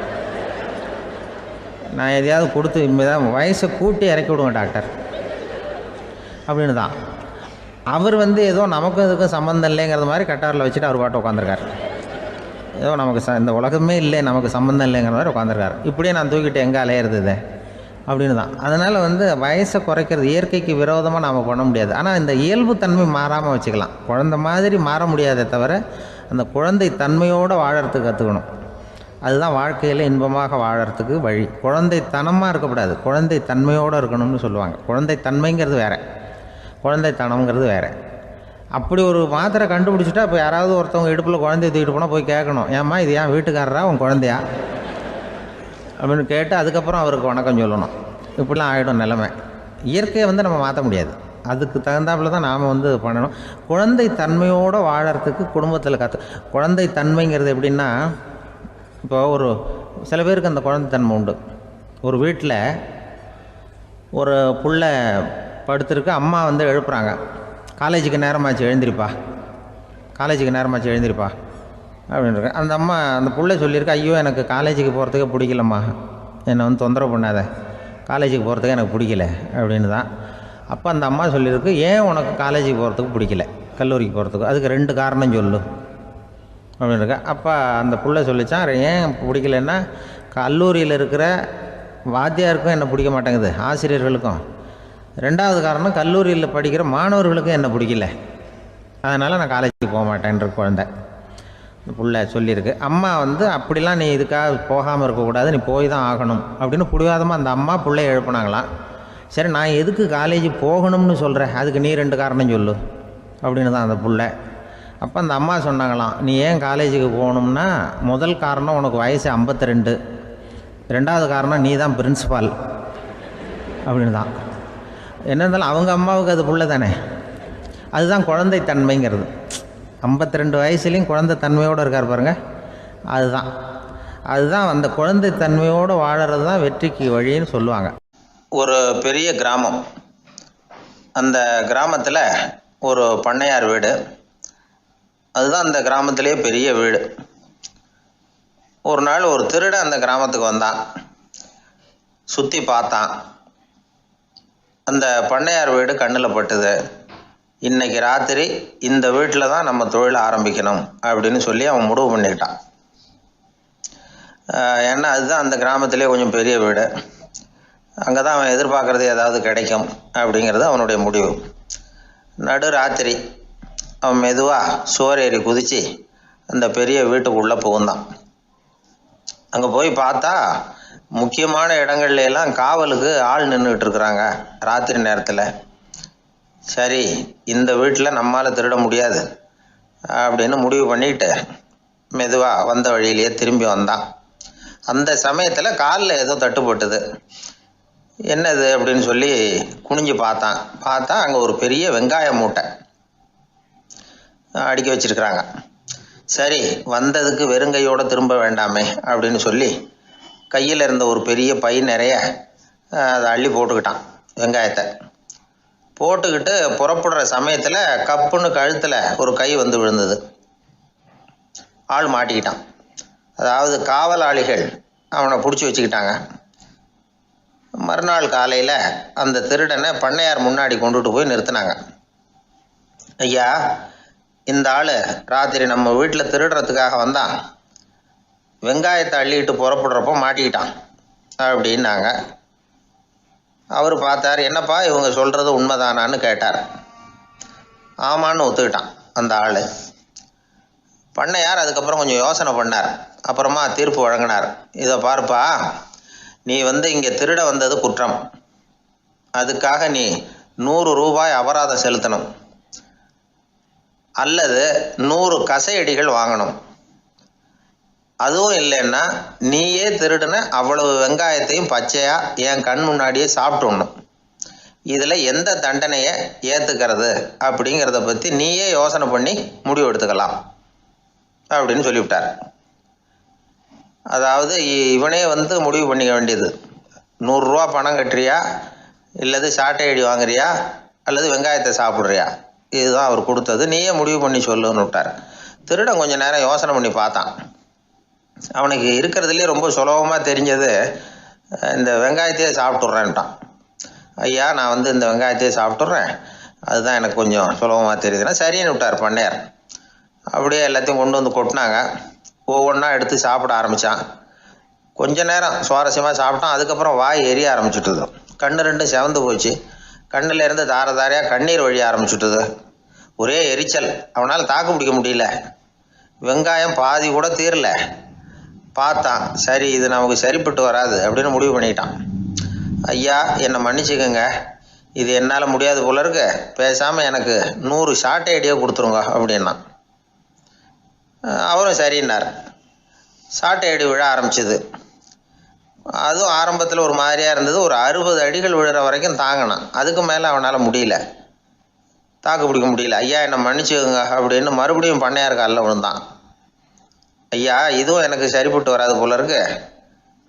நான் எதையாவது கொடுத்து இனிமேதான் வயசை கூட்டி இறக்கி விடுங்க டாக்டர் அப்படின்னு தான். அவர் ஏதோ நமக்கும் இதுக்கும் சம்மந்தம் இல்லைங்கிறது மாதிரி கட்டாரில் வச்சுட்டு அவர் பாட்டு உட்காந்துருக்கார். ஏதோ நமக்கு இந்த உலகமே இல்லை, நமக்கு சம்மந்தம் இல்லைங்கிற மாதிரி உட்காந்துருக்காரு. இப்படியே நான் தூக்கிட்டு எங்கே அலையிறது இது அப்படின்னு தான். அதனால் வயசை குறைக்கிறது இயற்கைக்கு விரோதமாக நாம் பண்ண முடியாது. ஆனால் இந்த இயல்புத்தன்மை மாறாமல் வச்சுக்கலாம். குழந்தை மாதிரி மாற முடியாதே தவிர அந்த குழந்தை தன்மையோடு வாழறதுக்கு கற்றுக்கணும். அதுதான் வாழ்க்கையில் இன்பமாக வாழறதுக்கு வழி. குழந்தைத்தனமாக இருக்கக்கூடாது, குழந்தை தன்மையோடு இருக்கணும்னு சொல்லுவாங்க. குழந்தை தன்மைங்கிறது வேறு, குழந்தைத்தனம்ங்கிறது வேறு. அப்படி ஒரு மாத்திரை கண்டுபிடிச்சிட்டா இப்போ யாராவது ஒருத்தவங்க இடுப்பில் குழந்தைய தூக்கிட்டு போனால் போய் கேட்கணும், ஏம்மா இது ஏன் வீட்டுக்காரரா உன் குழந்தையா அப்படின்னு கேட்டு அதுக்கப்புறம் அவருக்கு வணக்கம் சொல்லணும். இப்படிலாம் ஆகிடும் நிலைமை. இயற்கையை நம்ம மாற்ற முடியாது. அதுக்கு தகுந்தாப்புல தான் நாம் பண்ணணும். குழந்தை தன்மையோடு வாழறதுக்கு குடும்பத்தில் குழந்தை தன்மைங்கிறது எப்படின்னா, இப்போ சில பேருக்கு அந்த குழந்தைத்தன்மை உண்டு. ஒரு வீட்டில் ஒரு புள்ள படுத்துருக்கு, அம்மா எழுப்புறாங்க, காலேஜுக்கு நேரமாச்சு எழுந்திரிப்பா, காலேஜுக்கு நேரமாச்சு எழுந்திரிப்பா அப்படின்ற. அந்த அம்மா அந்த புள்ள சொல்லியிருக்கு, ஐயோ எனக்கு காலேஜுக்கு போகிறதுக்கே பிடிக்கலம்மா, என்னை தொந்தரவு பண்ணாத, காலேஜுக்கு போகிறதுக்கு எனக்கு பிடிக்கல அப்படின்னு தான். அப்போ அந்த அம்மா சொல்லியிருக்கு, ஏன் உனக்கு காலேஜுக்கு போகிறதுக்கு பிடிக்கல, கல்லூரிக்கு போகிறதுக்கு, அதுக்கு 2 காரணம் சொல்லு அப்படின்னுருக்க. அப்போ அந்த புள்ள சொல்லித்தான், ஏன் பிடிக்கலன்னா கல்லூரியில் இருக்கிற வாத்தியாருக்கும் என்ன பிடிக்க மாட்டேங்குது, ஆசிரியர்களுக்கும். 2வது காரணம், கல்லூரியில் படிக்கிற மாணவர்களுக்கும் என்ன பிடிக்கல, அதனால் நான் காலேஜுக்கு போக மாட்டேன்ற குழந்தை இந்த புள்ள சொல்லியிருக்கு. அம்மா அப்படிலாம் நீ இதுக்காக போகாமல் இருக்கக்கூடாது, நீ போய் தான் ஆகணும் அப்படின்னு பிடிவாதமாக அந்த அம்மா பிள்ளைய எழுப்புனாங்களாம். சரி, நான் எதுக்கு காலேஜ் போகணும்னு சொல்கிறேன், அதுக்கு நீ 2 காரணம் சொல்லு அப்படின்னு தான் அந்த புள்ள. அப்போ அந்த அம்மா சொன்னாங்களாம், நீ ஏன் காலேஜுக்கு போகணும்னா, முதல் காரணம் உனக்கு வயசு 52, 2வது காரணம் நீ தான் பிரின்சிபால் அப்படின்னு தான். என்ன இருந்தாலும் அவங்க அம்மாவுக்கு அது புள்ள தானே. அதுதான் குழந்தைத்தன்மைங்கிறது. 52 வயசுலேயும் குழந்தைத்தன்மையோடு இருக்கார் பாருங்கள், அதுதான் அந்த குழந்தைத்தன்மையோடு வாழறது தான் வெற்றிக்கு வழின்னு சொல்லுவாங்க. ஒரு பெரிய கிராமம், அந்த கிராமத்தில் ஒரு பண்ணையார் வீடு, அதுதான் அந்த கிராமத்திலேயே பெரிய வீடு. ஒரு நாள் ஒரு திருடன் அந்த கிராமத்துக்கு வந்தான், சுற்றி பார்த்தான். அந்த பண்ணையார் வீடு கண்ணில் பட்டுது. இன்னைக்கு ராத்திரி இந்த வீட்டில் தான் நம்ம தொழில் ஆரம்பிக்கணும் அப்படின்னு சொல்லி அவன் முடிவு பண்ணிக்கிட்டான். ஏன்னா அதுதான் அந்த கிராமத்திலே கொஞ்சம் பெரிய வீடு, அங்கே தான் அவன் எதிர்பார்க்குறது ஏதாவது கிடைக்கும் அப்படிங்கிறது அவனுடைய முடிவு. நடு ராத்திரி அவன் மெதுவாக சுவர் ஏறி குதித்து அந்த பெரிய வீட்டுக்குள்ளே புகுந்தான். அங்கே போய் பார்த்தா முக்கியமான இடங்கள்ல எல்லாம் காவலுக்கு ஆள் நின்றுக்கிட்டு இருக்கிறாங்க ராத்திரி நேரத்தில். சரி, இந்த வீட்டில் நம்மால் திருட முடியாது அப்படின்னு முடிவு பண்ணிட்டு மெதுவாக வந்த வழியிலேயே திரும்பி வந்தான். அந்த சமயத்தில் காலில் ஏதோ தட்டுப்பட்டுது. என்னது அப்படின்னு சொல்லி குனிஞ்சு பார்த்தா அங்கே ஒரு பெரிய வெங்காய மூட்டை அடுக்கி வச்சிருக்கிறாங்க. சரி, வந்ததுக்கு வெறுங்கையோடு திரும்ப வேண்டாமே அப்படின்னு சொல்லி கையில் இருந்த ஒரு பெரிய பை நிறைய அதை அள்ளி போட்டுக்கிட்டான். வெங்காயத்தை போட்டுக்கிட்டு புறப்படுற சமயத்தில் கப்புன்னு கழுத்தில் ஒரு கை விழுந்தது. ஆள் மாட்டிக்கிட்டான். அதாவது காவலாளிகள் அவனை பிடிச்சி வச்சுக்கிட்டாங்க. மறுநாள் காலையில் அந்த திருடனை பண்ணையார் முன்னாடி கொண்டுட்டு போய் நிறுத்தினாங்க. ஐயா, இந்த ஆள் ராத்திரி நம்ம வீட்டில் திருடுறதுக்காக வந்தான், வெங்காயத்தை அள்ளிட்டு புறப்படுறப்போ மாட்டிக்கிட்டான் அப்படின்னாங்க. அவர் பார்த்தார், என்னப்பா இவங்க சொல்கிறது உண்மைதானான்னு கேட்டார். ஆமான்னு ஒத்துக்கிட்டான் அந்த ஆள். பண்ணையார் அதுக்கப்புறம் கொஞ்சம் யோசனை பண்ணார். அப்புறமா தீர்ப்பு வழங்கினார். இதை பார்ப்பா, நீ இங்கே திருட வந்தது குற்றம், அதுக்காக நீ 100 ரூபாய் அபராதம் செலுத்தணும், அல்லது 100 கசையடிகள் வாங்கணும். அதுவும் இல்லைன்னா நீயே திருடுன அவ்வளவு வெங்காயத்தையும் பச்சையா என் கண் முன்னாடியே சாப்பிட்டுடணும். இதில் எந்த தண்டனையை ஏற்றுக்கிறது அப்படிங்கிறத பற்றி நீயே யோசனை பண்ணி முடிவு எடுத்துக்கலாம் அப்படின்னு சொல்லிவிட்டார். அதாவது இவனே முடிவு பண்ணிக்க வேண்டியது, 100 ரூபா பணம் கட்டுறியா, இல்லது சாட்டை அடி வாங்குறியா, அல்லது வெங்காயத்தை சாப்பிட்றியா, இதுதான் அவர் கொடுத்தது, நீயே முடிவு பண்ணி சொல்லுன்னு விட்டார். திருடன் கொஞ்சம் நேரம் யோசனை பண்ணி பார்த்தான். அவனுக்கு இருக்கிறதுலே ரொம்ப சுலபமாக தெரிஞ்சது இந்த வெங்காயத்தையே சாப்பிட்டுட்றேன்ட்டான். ஐயா, நான் இந்த வெங்காயத்தையே சாப்பிட்டுட்றேன், அதுதான் எனக்கு கொஞ்சம் சுலபமாக தெரியுதுன்னா சரின்னு விட்டார் பண்ணையார். அப்படியே எல்லாத்தையும் கொண்டு கொட்டினாங்க. ஒவ்வொன்றா எடுத்து சாப்பிட ஆரம்பித்தான். கொஞ்ச நேரம் சுவாரஸ்யமாக சாப்பிட்டான். அதுக்கப்புறம் வாய் எரிய ஆரம்பிச்சுட்டுது. கண்ணு ரெண்டும் செவந்து போச்சு. கண்ணில் இருந்து தார தாரையாக கண்ணீர் வழிய ஆரம்பிச்சுட்டுது. ஒரே எரிச்சல். அவனால் தாக்கு பிடிக்க முடியல. வெங்காயம் பாதி கூட தீரல. பார்த்தான், சரி இது நமக்கு சரிப்பட்டு வராது அப்படின்னு முடிவு பண்ணிட்டான். ஐயா, என்னை மன்னிச்சுக்கோங்க, இது என்னால் முடியாது போல இருக்கு, பேசாமல் எனக்கு 100 சாட்டை அடியாக கொடுத்துருங்க அப்படின்னா. அவரும் சரின்னார். சாட்டை அடி விழ ஆரம்பிச்சிது. அதுவும் ஆரம்பத்தில் ஒரு மாதிரியாக இருந்தது. ஒரு 60 அடிகள் விழுற வரைக்கும் தாங்கினான். அதுக்கு மேலே அவனால் முடியல, தாக்கு பிடிக்க முடியல. ஐயா, என்னை மன்னிச்சுக்கோங்க அப்படின்னு மறுபடியும் பண்ணையார் காலில் விழுந்தான். ஐயா, இதுவும் எனக்கு சரிப்பட்டு வராது போல இருக்கு,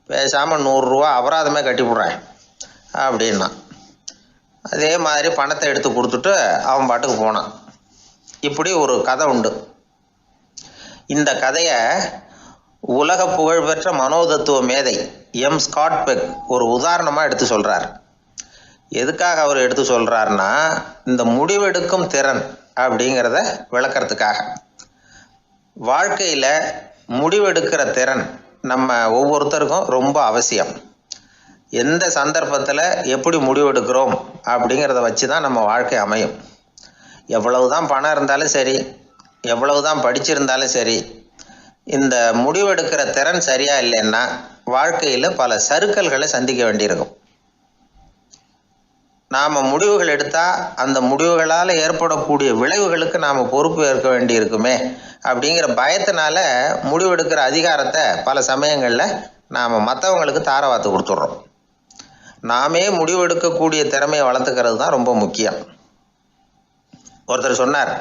பேசாமல் 100 ரூபா அபராதமே கட்டிவிட்றேன் அப்படின்னா. அதே மாதிரி பணத்தை எடுத்து கொடுத்துட்டு அவன் பாட்டுக்கு போனான். இப்படி ஒரு கதை உண்டு. இந்த கதையை உலக புகழ்பெற்ற மனோதத்துவ மேதை எம் ஸ்காட் பெக் ஒரு உதாரணமாக எடுத்து சொல்கிறார். எதுக்காக அவர் எடுத்து சொல்கிறாருன்னா, இந்த முடிவெடுக்கும் திறன் அப்படிங்கிறத விளக்கிறதுக்காக. வாழ்க்கையில் முடிவெடுக்கிற திறன் நம்ம ஒவ்வொருத்தருக்கும் ரொம்ப அவசியம். எந்த சந்தர்ப்பத்தில் எப்படி முடிவெடுக்கிறோம் அப்படிங்கிறத வச்சு தான் நம்ம வாழ்க்கை அமையும். எவ்வளவு தான் பணம் இருந்தாலும் சரி, எவ்வளவு தான் படிச்சிருந்தாலும் சரி, இந்த முடிவெடுக்கிற திறன் சரியா இல்லைன்னா வாழ்க்கையில் பல சறுக்கல்களை சந்திக்க வேண்டியிருக்கும். நாம் முடிவுகள் எடுத்தால் அந்த முடிவுகளால் ஏற்படக்கூடிய விளைவுகளுக்கு நாம் பொறுப்பு ஏற்க வேண்டியிருக்குமே அப்படிங்கிற பயத்தினால முடிவெடுக்கிற அதிகாரத்தை பல சமயங்களில் நாம் மற்றவங்களுக்கு தாரவாத்து கொடுத்துட்றோம். நாமே முடிவெடுக்கக்கூடிய திறமையை வளர்த்துக்கிறது தான் ரொம்ப முக்கியம். ஒருத்தர் சொன்னார்,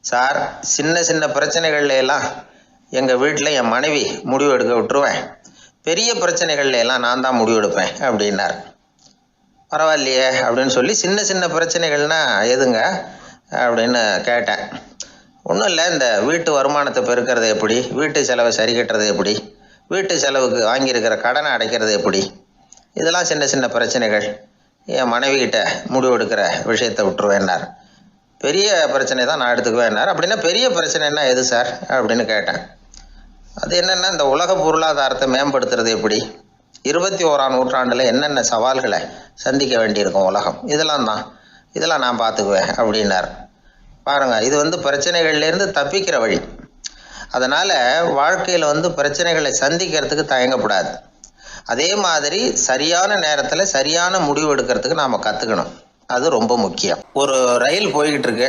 சார், சின்ன சின்ன பிரச்சனைகள்ல எல்லாம் எங்கள் வீட்டில் என் மனைவி முடிவு எடுக்க விட்டுருவேன், பெரிய பிரச்சனைகள்ல எல்லாம் நான் தான் முடிவெடுப்பேன் அப்படின்னார். பரவாயில்லையே அப்படின்னு சொல்லி, சின்ன சின்ன பிரச்சனைகள்னா எதுங்க அப்படின்னு கேட்டேன். ஒன்றும் இல்லை, இந்த வீட்டு வருமானத்தை பெருக்கிறது எப்படி, வீட்டு செலவை சரி கட்டுறது எப்படி, வீட்டு செலவுக்கு வாங்கியிருக்கிற கடனை அடைக்கிறது எப்படி, இதெல்லாம் சின்ன சின்ன பிரச்சனைகள், என் மனைவிகிட்ட முடிவெடுக்கிற விஷயத்தை விட்டுருவேன்னார். பெரிய பிரச்சனை தான் நான் எடுத்துக்குவேன்னார். அப்படின்னா பெரிய பிரச்சனைன்னா எது சார் அப்படின்னு கேட்டேன். அது என்னென்னா, இந்த உலக பொருளாதாரத்தை மேம்படுத்துறது எப்படி, 21ஆம் நூற்றாண்டில் என்னென்ன சவால்களை சந்திக்க வேண்டியிருக்கும் உலகம், இதெல்லாம் நான் பார்த்துக்குவேன் அப்படின்னார். பாருங்கள், இது பிரச்சனைகள்லேருந்து தப்பிக்கிற வழி. அதனால் வாழ்க்கையில் பிரச்சனைகளை சந்திக்கிறதுக்கு தயங்கக்கூடாது. அதே மாதிரி சரியான நேரத்தில் சரியான முடிவு எடுக்கிறதுக்கு நாம் கற்றுக்கணும். அது ரொம்ப முக்கியம். ஒரு ரயில் போய்கிட்டு இருக்கு.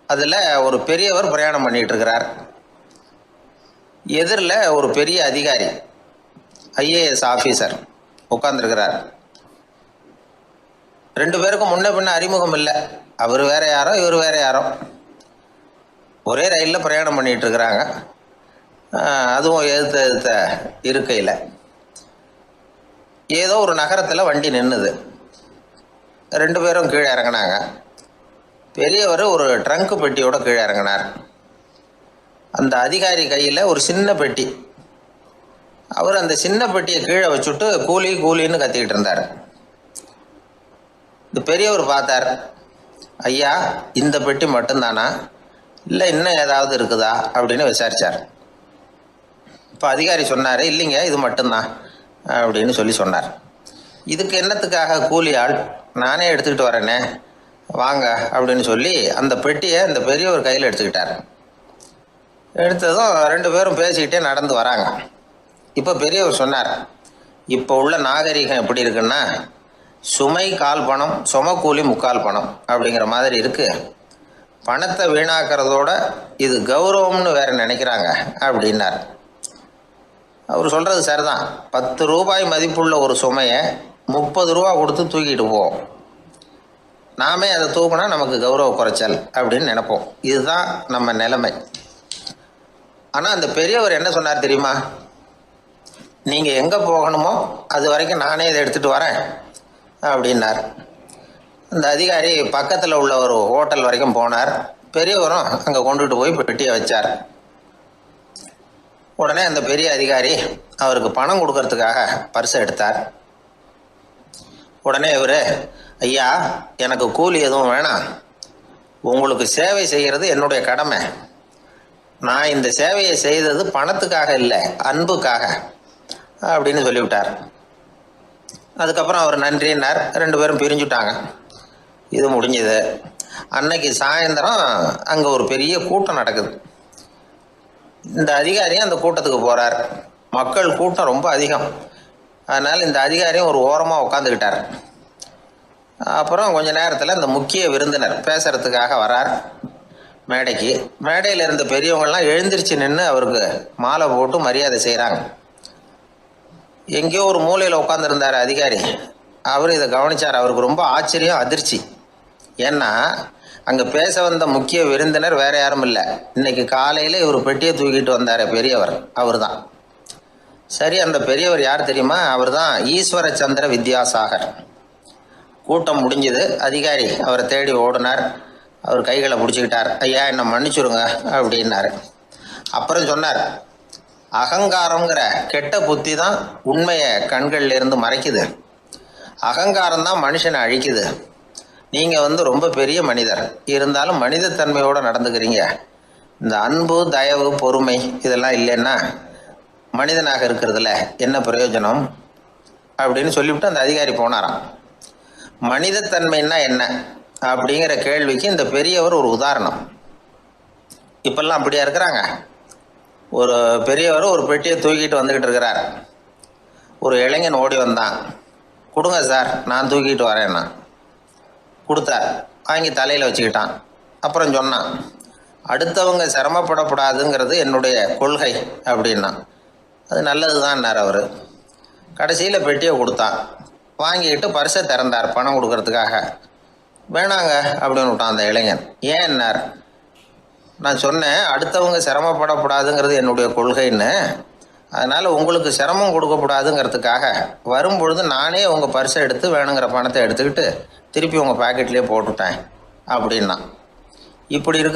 அதில் ஒரு பெரியவர் பிரயாணம் பண்ணிகிட்டு இருக்கிறார். எதிரில் ஒரு பெரிய அதிகாரி, ஐஏஎஸ் ஆஃபீஸர் உட்காந்துருக்கிறார். 2 பேருக்கும் முன்ன பின்ன அறிமுகம் இல்லை. அவர் வேற யாரோ, இவர் வேற யாரோ. ஒரே ரயிலில் பிரயாணம் பண்ணிகிட்டு இருக்கிறாங்க. அதுவும் எதிர்த்த இருக்கையில். ஏதோ ஒரு நகரத்தில் வண்டி நின்றுது. 2 பேரும் கீழே இறங்கினாங்க. பெரியவர் ஒரு ட்ரங்க் பெட்டியோட கீழே இறங்கினார். அந்த அதிகாரி கையில் ஒரு சின்ன பெட்டி. அவர் அந்த சின்ன பெட்டியை கீழே வச்சுட்டு கூலி கூலின்னு கத்திக்கிட்டு இருந்தார். இந்த பெரியவர் பார்த்தார். ஐயா, இந்த பெட்டி மட்டும்தானா, இல்லை இன்னும் ஏதாவது இருக்குதா அப்படின்னு விசாரித்தார். இப்போ அதிகாரி சொன்னார், இல்லைங்க, இது மட்டும்தான் அப்படின்னு சொன்னார். இதுக்கு என்னத்துக்காக கூலி ஆள், நானே எடுத்துக்கிட்டு வரேனே, வாங்க அப்படின்னு சொல்லி அந்த பெட்டியை இந்த பெரியவர் கையில் எடுத்துக்கிட்டார். எடுத்ததும் 2 பேரும் பேசிக்கிட்டே நடந்து வராங்க. இப்போ பெரியவர் சொன்னார், இப்போ உள்ள நாகரிகம் எப்படி இருக்குன்னா, சுமை கால் பணம், சும கூலி முக்கால் பணம் அப்படிங்கிற மாதிரி இருக்குது. பணத்தை வீணாக்கிறதோட இது கௌரவம்னு வேற நினைக்கிறாங்க அப்படின்னார். அவர் சொல்கிறது சரிதான். 10 ரூபாய் மதிப்புள்ள ஒரு சுமையை 30 ரூபா கொடுத்து தூக்கிட்டு போவோம். நாமே அதை தூக்குனா நமக்கு கௌரவ குறைச்சல் அப்படின்னு நினைப்போம். இதுதான் நம்ம நிலைமை. ஆனால் அந்த பெரியவர் என்ன சொன்னார் தெரியுமா? நீங்கள் எங்கே போகணுமோ அது வரைக்கும் நானே இதை எடுத்துகிட்டு வரேன் அப்படின்னார். அந்த அதிகாரி பக்கத்தில் உள்ள ஒரு ஹோட்டல் வரைக்கும் போனார். பெரியவரும் அங்கே கொண்டுட்டு போய் பெட்டியை வச்சார். உடனே அந்த பெரிய அதிகாரி அவருக்கு பணம் கொடுக்கறதுக்காக பர்ஸை எடுத்தார். உடனே இவர், ஐயா, எனக்கு கூலி எதுவும் வேணாம், உங்களுக்கு சேவை செய்கிறது என்னுடைய கடமை, நான் இந்த சேவையை செய்தது பணத்துக்காக இல்லை, அன்புக்காக அப்படின்னு சொல்லிவிட்டார். அதுக்கப்புறம் அவர் நன்றின்னார். 2 பேரும் பிரிஞ்சுட்டாங்க. இது முடிஞ்சது. அன்னைக்கு சாயந்தரம் அங்கே ஒரு பெரிய கூட்டம் நடக்குது. இந்த அதிகாரியும் அந்த கூட்டத்துக்கு போகிறார். மக்கள் கூட்டம் ரொம்ப அதிகம். அதனால் இந்த அதிகாரியும் ஒரு ஓரமாக உட்காந்துக்கிட்டார். அப்புறம் கொஞ்ச நேரத்தில் இந்த முக்கிய விருந்தினர் பேசுகிறதுக்காக வரார் மேடைக்கு. மேடையில் இருந்த பெரியவங்கள்லாம் எழுந்திரிச்சு நின்று அவருக்கு மாலை போட்டு மரியாதை செய்கிறாங்க. எங்கேயோ ஒரு மூலையில் உட்காந்துருந்தார் அதிகாரி. அவர் இதை கவனித்தார். அவருக்கு ரொம்ப ஆச்சரியம், அதிர்ச்சி. ஏன்னா அங்கே பேச வந்த முக்கிய விருந்தினர் வேற யாரும் இல்லை, இன்னைக்கு காலையில் இவர் பெட்டியை தூக்கிட்டு வந்தார் பெரியவர், அவர் தான். சரி, அந்த பெரியவர் யார் தெரியுமா? அவர் தான் ஈஸ்வர சந்திர வித்யாசாகர். கூட்டம் முடிஞ்சது. அதிகாரி அவரை தேடி ஓடினார். அவர் கைகளை பிடிச்சிக்கிட்டார். ஐயா, என்னை மன்னிச்சுடுங்க அப்படின்னாரு. அப்புறம் சொன்னார், அகங்காரங்கிற கெட்ட புத்தி தான் உண்மையை கண்கள்ல இருந்து மறைக்குது. அகங்காரம் தான் மனுஷனை அழிக்குது. நீங்கள் ரொம்ப பெரிய மனிதர், இருந்தாலும் மனிதத்தன்மையோடு நடந்துக்கிறீங்க. இந்த அன்பு, தயவு, பொறுமை இதெல்லாம் இல்லைன்னா மனிதனாக இருக்கிறதுல என்ன பிரயோஜனம் அப்படின்னு சொல்லிவிட்டு அந்த அதிகாரி போனாராம். மனிதத்தன்மைன்னா என்ன அப்படிங்கிற கேள்விக்கு இந்த பெரியவர் ஒரு உதாரணம். இப்பெல்லாம் அப்படியா இருக்கிறாங்க? ஒரு பெரியவர் ஒரு பெட்டியை தூக்கிட்டு வந்துக்கிட்டு இருக்கிறார். ஒரு இளைஞன் ஓடி வந்தான். கொடுங்க சார், நான் தூக்கிட்டு வரேன்னா. கொடுத்தார். வாங்கி தலையில் வச்சுக்கிட்டான். அப்புறம் சொன்னான், அடுத்தவங்க சிரமப்படக்கூடாதுங்கிறது என்னுடைய கொள்கை அப்படின்னா. அது நல்லது தான்னார் அவர். கடைசியில் பெட்டியை கொடுத்தான். வாங்கிக்கிட்டு பர்ஸை திறந்தார் பணம் கொடுக்கறதுக்காக. வேணாங்க அப்படின்னு விட்டான் அந்த இளைஞன். ஏன்னார், நான் சொன்னேன் அடுத்தவங்க சிரமப்படக்கூடாதுங்கிறது என்னுடைய கொள்கைன்னு, அதனால் உங்களுக்கு சிரமம் கொடுக்கக்கூடாதுங்கிறதுக்காக வரும்பொழுது நானே உங்கள் பர்ஸை எடுத்து வேணுங்கிற பணத்தை எடுத்துக்கிட்டு திருப்பி உங்கள் பாக்கெட்லேயே போட்டுட்டேன் அப்படின்னா. இப்படி இருக்குது.